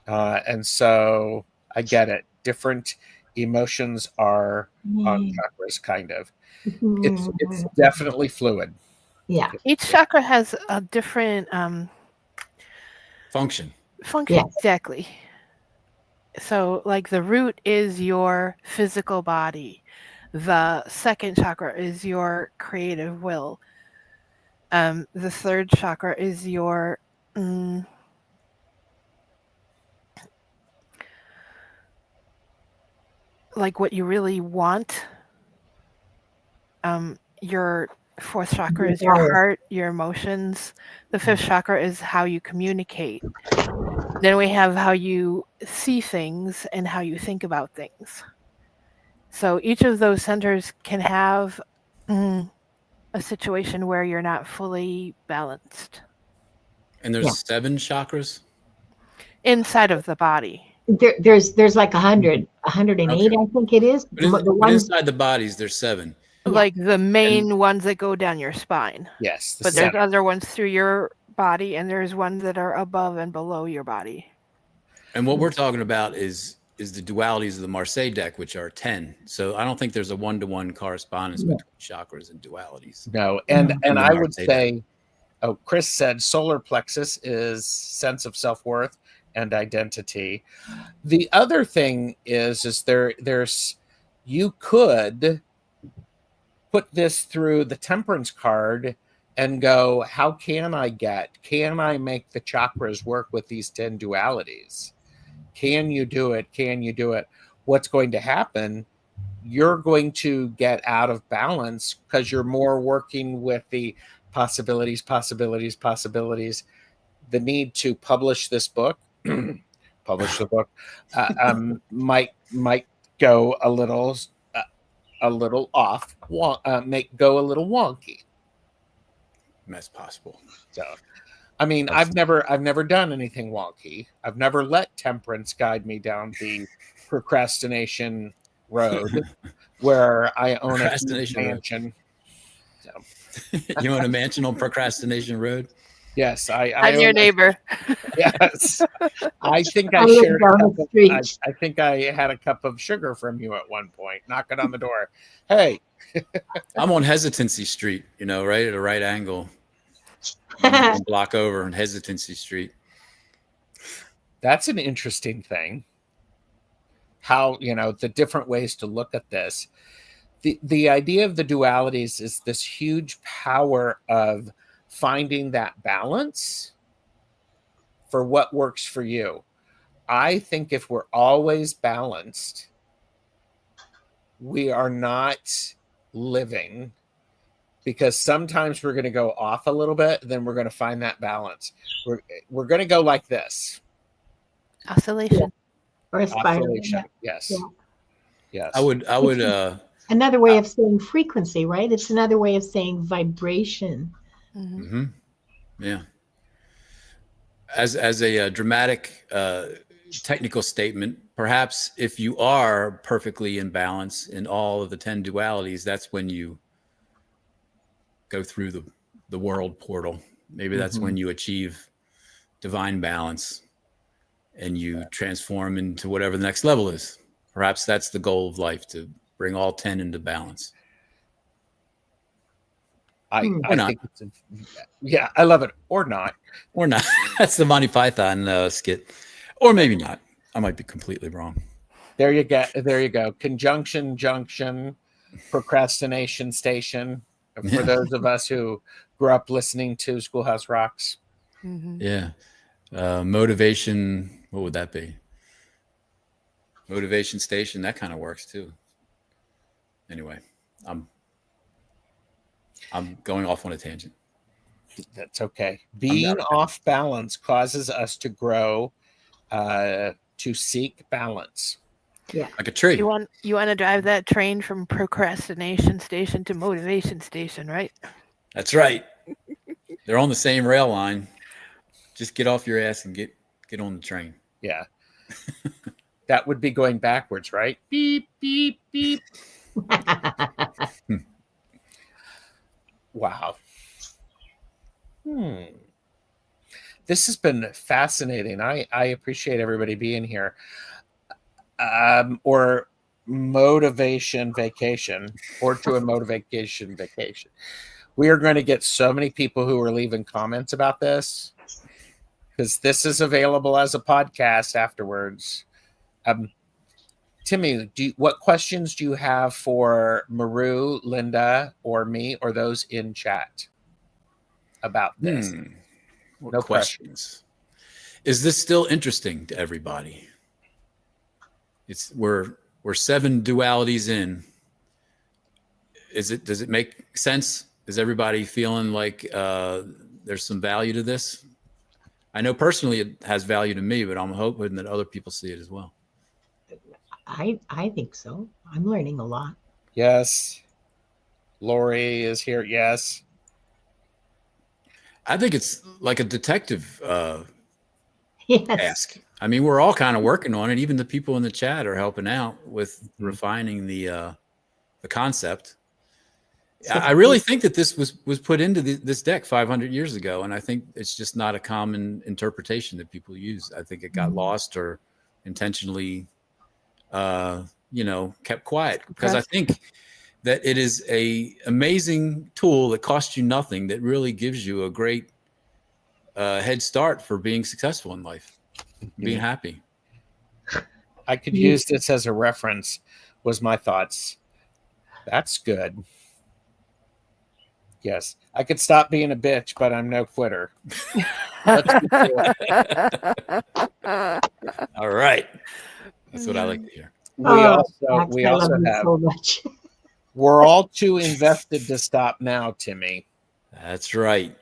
And so I get it. Different emotions are on chakras, kind of. It's definitely fluid. Yeah. Each chakra has a different Function. function. Exactly. So, like, the root is your physical body. The second chakra is your creative will. The third chakra is your like what you really want. Your fourth chakra is your heart, your emotions. The fifth chakra is how you communicate. Then we have how you see things and how you think about things. So each of those centers can have a situation where you're not fully balanced. And there's 7 chakras? Inside of the body. There's like 100, 108, okay. I think it is. But inside the bodies, there's 7. Like the main ones that go down your spine. Yes. But there's other ones through your body, and there's ones that are above and below your body. And what we're talking about is the dualities of the Marseille deck, which are 10. So I don't think there's a one-to-one correspondence between chakras and dualities. No, and I would say, Chris said solar plexus is sense of self-worth and identity. The other thing is there's you could put this through the temperance card and go, how can I make the chakras work with these 10 dualities? Can you do it? Can you do it? What's going to happen? You're going to get out of balance because you're more working with the possibilities. The need to publish this book, publish the book, might go a little off, go a little wonky. That's possible. So, I mean, I've never done anything wonky. I've never let temperance guide me down the procrastination road where I own a mansion. So. You own a mansion on Procrastination Road? Yes, I'm your neighbor. Yes, I think I shared. I think I had a cup of sugar from you at one point. Knocking on the door. Hey, I'm on Hesitancy Street. Right at a right angle. One block over on Hesitancy Street. That's an interesting thing. How the different ways to look at this. The idea of the dualities is this huge power of finding that balance for what works for you. I think if we're always balanced, we are not living, because sometimes we're going to go off a little bit, then we're going to find that balance. We're going to go like this. Oscillation. Or a spiral. Yes. Yeah. Yes. I would another way of saying frequency, right? It's another way of saying vibration. Mm-hmm. Yeah. As a dramatic technical statement, perhaps if you are perfectly in balance in all of the 10 dualities, that's when you go through the world portal. Maybe that's when you achieve divine balance and you transform into whatever the next level is. Perhaps that's the goal of life, to bring all 10 into balance. I think I love it. Or not. Or not. That's the Monty Python skit. Or maybe not. I might be completely wrong. There you go. There you go. Conjunction, junction, procrastination station. For those of us who grew up listening to Schoolhouse Rocks. Mhm. Yeah. Motivation. What would that be? Motivation station. That kind of works too. Anyway, I'm going off on a tangent. That's okay. Being off balance causes us to grow, to seek balance. Yeah. Like a tree. You want to drive that train from procrastination station to motivation station, right? That's right. They're on the same rail line. Just get off your ass and get on the train. Yeah. That would be going backwards, right? Beep, beep, beep. Wow. This has been fascinating. I appreciate everybody being here. Or motivation vacation, or to a motivation vacation. We are going to get so many people who are leaving comments about this, because this is available as a podcast afterwards. Timy, what questions do you have for Maru, Linda, or me, or those in chat about this? No questions. Is this still interesting to everybody? We're 7 dualities in. Does it make sense? Is everybody feeling like there's some value to this? I know personally it has value to me, but I'm hoping that other people see it as well. I think so. I'm learning a lot. Yes. Lori is here. Yes. I think it's like a detective Yes. task. I mean, we're all kind of working on it. Even the people in the chat are helping out with refining the concept. I really think that this was put into this deck 500 years ago, and I think it's just not a common interpretation that people use. I think it got lost or intentionally, kept quiet, because I think that it is a amazing tool that costs you nothing, that really gives you a great head start for being successful in life, being happy. I could use this as a reference, was my thoughts. That's good. Yes, I could stop being a bitch, but I'm no quitter. All right, that's what I like to hear. We also have. So much. We're all too invested to stop now, Timy. That's right.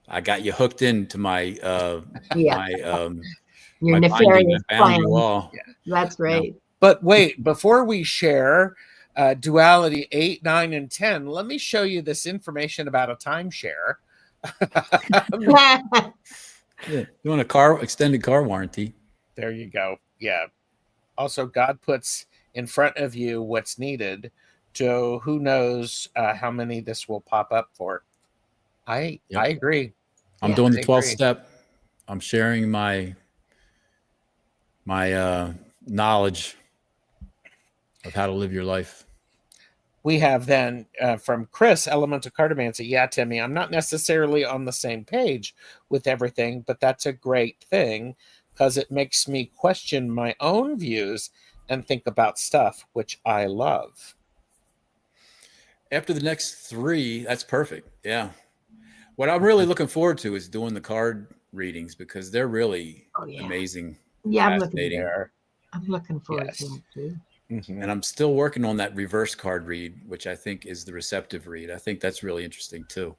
I got you hooked into my your my nefarious plan. you all. Yeah. That's right. But wait, before we share duality 8, 9, and 10, let me show you this information about a timeshare. Yeah. You want a extended car warranty? There you go. Yeah. Also, God puts in front of you what's needed. So who knows how many this will pop up for? I agree. I'm doing the 12th step. I'm sharing my knowledge of how to live your life. We have then from Chris, Elemental Cartomancy. Yeah, Timy, I'm not necessarily on the same page with everything, but that's a great thing, because it makes me question my own views and think about stuff, which I love. After the next 3, that's perfect. Yeah. What I'm really looking forward to is doing the card readings, because they're really amazing. Yeah, I'm looking forward to it too. Mm-hmm. And I'm still working on that reverse card read, which I think is the receptive read. I think that's really interesting too.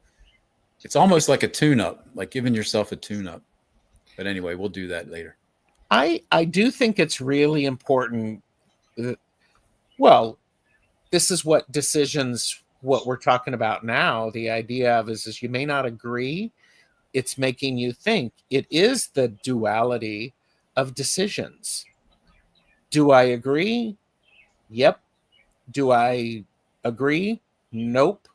It's almost like a tune-up, like giving yourself a tune-up. But anyway, we'll do that later. I do think it's really important. Well, this is what we're talking about now. The idea of is you may not agree. It's making you think. It is the duality of decisions. Do I agree? Yep. Do I agree? Nope.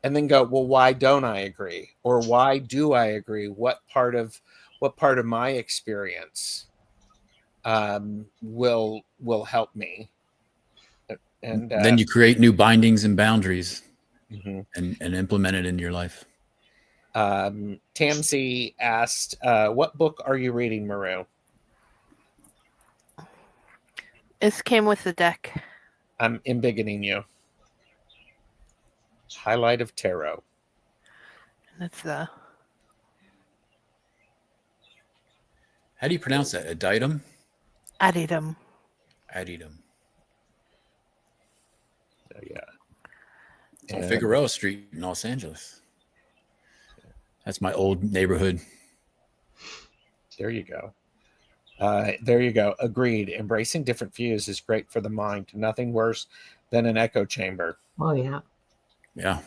And then go, well, why don't I agree? Or why do I agree? What part of my experience will help me? And then you create new bindings and boundaries, mm-hmm. and implement it in your life. Tamsi asked, what book are you reading, Maru? This came with the deck. I'm embiggening you. Highlight of tarot. That's the How do you pronounce that? Aditum? addendum. Aditum. So, yeah. It's on And- Figueroa Street in Los Angeles. That's my old neighborhood. There you go. There you go. Agreed. Embracing different views is great for the mind. Nothing worse than an echo chamber. Oh, yeah. Yeah.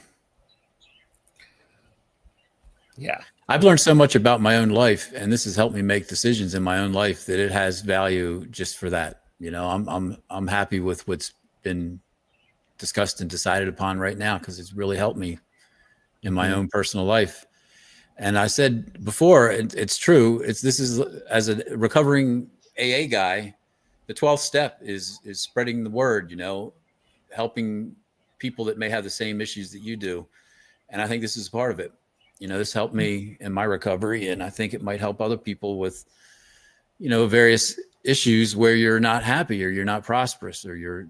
Yeah. I've learned so much about my own life, and this has helped me make decisions in my own life that it has value just for that. You know, I'm happy with what's been discussed and decided upon right now because it's really helped me in my own personal life. And I said before, it's true. This is as a recovering AA guy, the 12th step is spreading the word. You know, helping people that may have the same issues that you do, and I think this is part of it. You know, this helped me in my recovery, and I think it might help other people with, you know, various issues where you're not happy or you're not prosperous or you're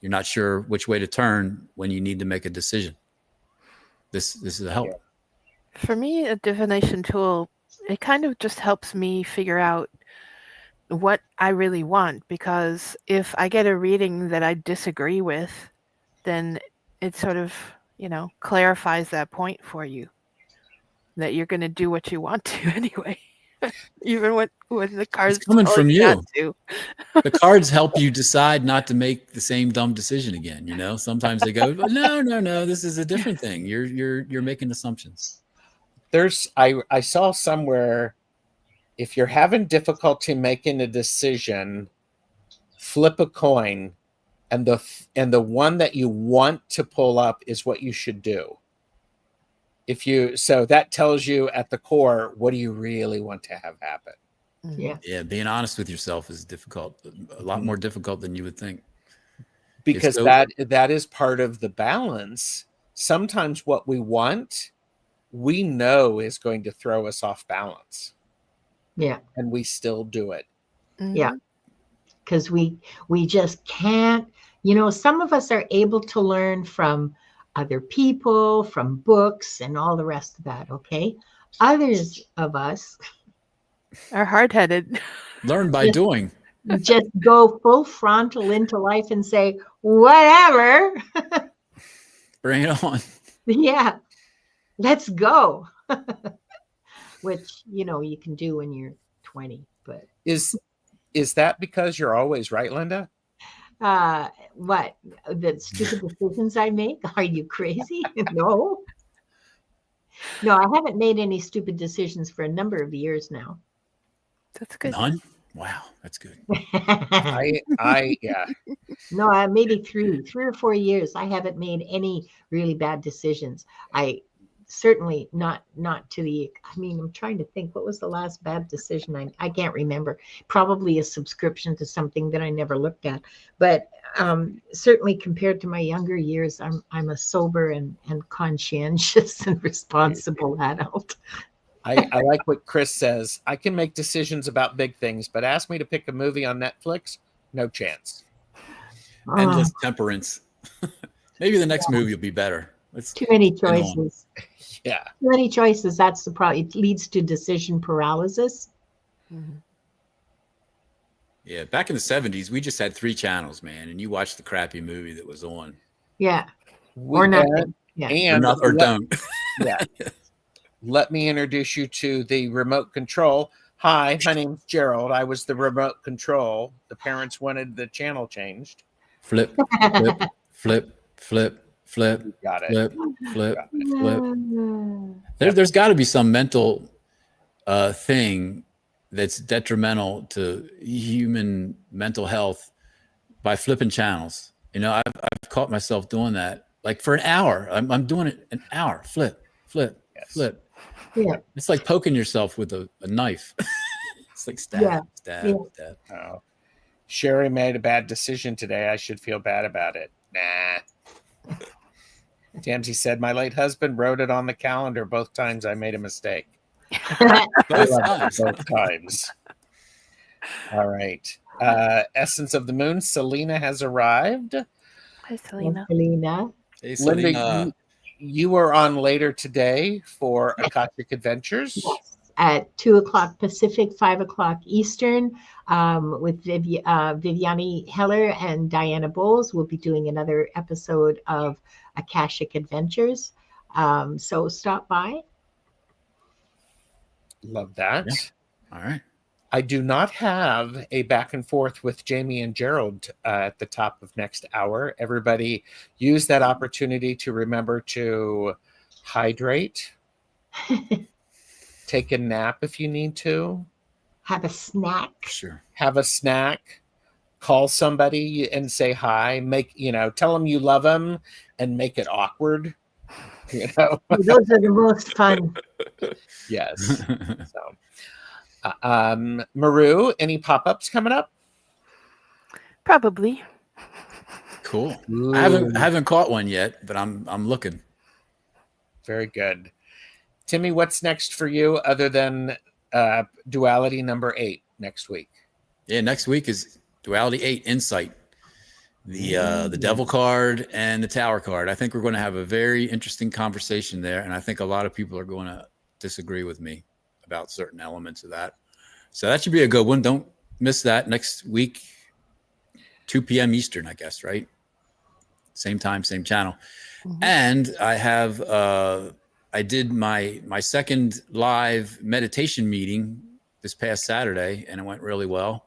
not sure which way to turn when you need to make a decision. This is a help. For me, a divination tool, it kind of just helps me figure out what I really want, because if I get a reading that I disagree with, then it sort of, you know, clarifies that point for you that you're going to do what you want to anyway, even when the cards It's coming tell from you. not to. The cards help you decide not to make the same dumb decision again. You know, sometimes they go, no, this is a different thing. You're making assumptions. I saw somewhere, if you're having difficulty making a decision, flip a coin, and the one that you want to pull up is what you should do. So that tells you at the core, what do you really want to have happen? Yeah. Yeah, being honest with yourself is difficult, a lot more difficult than you would think. Because that is part of the balance. Sometimes what we want, we know is going to throw us off balance. Yeah. And we still do it. Yeah. Because we just can't, you know, some of us are able to learn from other people, from books and all the rest of that. Okay. Others of us are hard-headed. Learn by doing. Just go full frontal into life and say, whatever. Bring it on. Yeah. Let's go. Which, you know, you can do when you're 20, but Is that because you're always right, Linda? what? The stupid decisions I make? Are you crazy? No. No, I haven't made any stupid decisions for a number of years now. That's good. None? Wow, that's good. Yeah. No, maybe 3 or 4 years. I haven't made any really bad decisions. I certainly not to the, I mean, I'm trying to think, what was the last bad decision? I can't remember. Probably a subscription to something that I never looked at. But certainly compared to my younger years, I'm a sober and conscientious and responsible adult. I like what Chris says. I can make decisions about big things, but ask me to pick a movie on Netflix, no chance. Endless temperance. Maybe the next movie will be better. Too many choices. Yeah. Too many choices. That's the problem. It leads to decision paralysis. Mm-hmm. Yeah, back in the 70s, we just had 3 channels, man, and you watched the crappy movie that was on. Yeah. Or nothing. Yeah. Or don't. Yeah. Let me introduce you to the remote control. Hi, my name's Gerald. I was the remote control. The parents wanted the channel changed. Flip. Got it. Flip. There's got to be some mental thing that's detrimental to human mental health by flipping channels. You know, I've caught myself doing that. Like for an hour, I'm doing it an hour. Flip. Yes. Yeah. It's like poking yourself with a knife. It's like stab. Oh. Sherry made a bad decision today. I should feel bad about it. Nah. Tamsy said, my late husband wrote it on the calendar both times I made a mistake. Both times. Both times. All right. Essence of the Moon, Selena has arrived. Hi, Selena. Selena. Hey, Linda, Selena. you were on later today for Akashic Adventures. Yes, at 2 o'clock Pacific, 5 o'clock Eastern, with Viviani Heller and Diana Bowles. We'll be doing another episode of Akashic Adventures. So stop by. Love that. Yeah. All right. I do not have a back and forth with Jamie and Gerald at the top of next hour. Everybody use that opportunity to remember to hydrate, take a nap if you need to, Have a snack. Sure. have a snack, call somebody and say hi, tell them you love them and make it awkward. Those are the most fun. Yes. So, Maru, any pop-ups coming up? Probably. Cool. Ooh. I haven't caught one yet, but I'm looking. Very good. Timy, what's next for you other than Duality number 8 next week? Yeah, next week is Duality 8 Insight. The Devil card and the Tower card. I think we're going to have a very interesting conversation there, and I think a lot of people are going to disagree with me about certain elements of that. So that should be a good one. Don't miss that next week, 2 p.m. Eastern, I guess, right? Same time, same channel. Mhm. And I have I did my second live meditation meeting this past Saturday, and it went really well.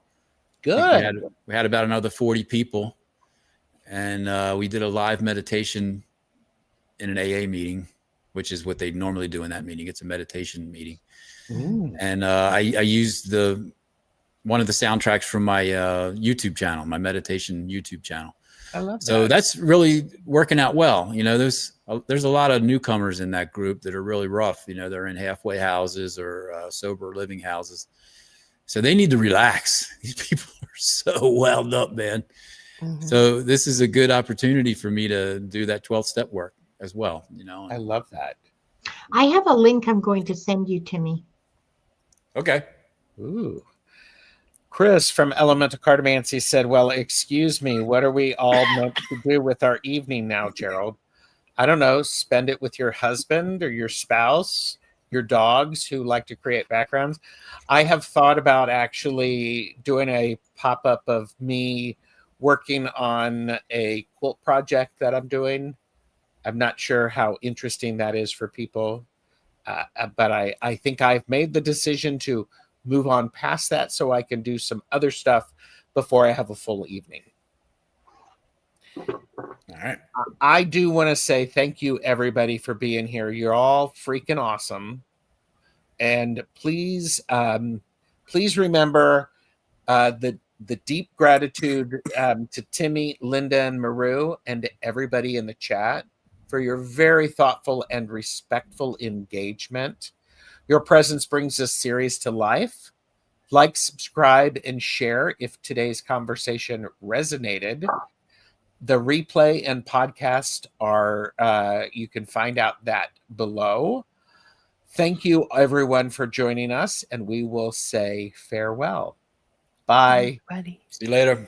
Good. We had about another 40 people, and we did a live meditation in an AA meeting, which is what they normally do in that meeting. It's a meditation meeting. And I used one of the soundtracks from my YouTube channel, my meditation YouTube channel. I love that. So that's really working out well. There's a lot of newcomers in that group that are really rough. They're in halfway houses or sober living houses. So they need to relax. These people are so wound up, man. Mhm. So this is a good opportunity for me to do that 12 step work as well. I love that. I have a link I'm going to send you, Timy. Okay. Ooh. Chris from Elemental Cartomancy said, well, excuse me, what are we all meant to do with our evening now, Gerald? I don't know, spend it with your husband or your spouse, your dogs who like to create backgrounds. I have thought about actually doing a pop-up of me working on a quilt project that I'm doing. I'm not sure how interesting that is for people, but I think I've made the decision to move on past that so I can do some other stuff before I have a full evening. All right. I do want to say thank you, everybody, for being here. You're all freaking awesome. And please remember the deep gratitude to Timy, Linda, and Maru, and to everybody in the chat for your very thoughtful and respectful engagement. Your presence brings this series to life. Like, subscribe, and share if today's conversation resonated. The replay and podcast are, you can find out that below. Thank you, everyone, for joining us, and we will say farewell. Bye. Buddy. See you later.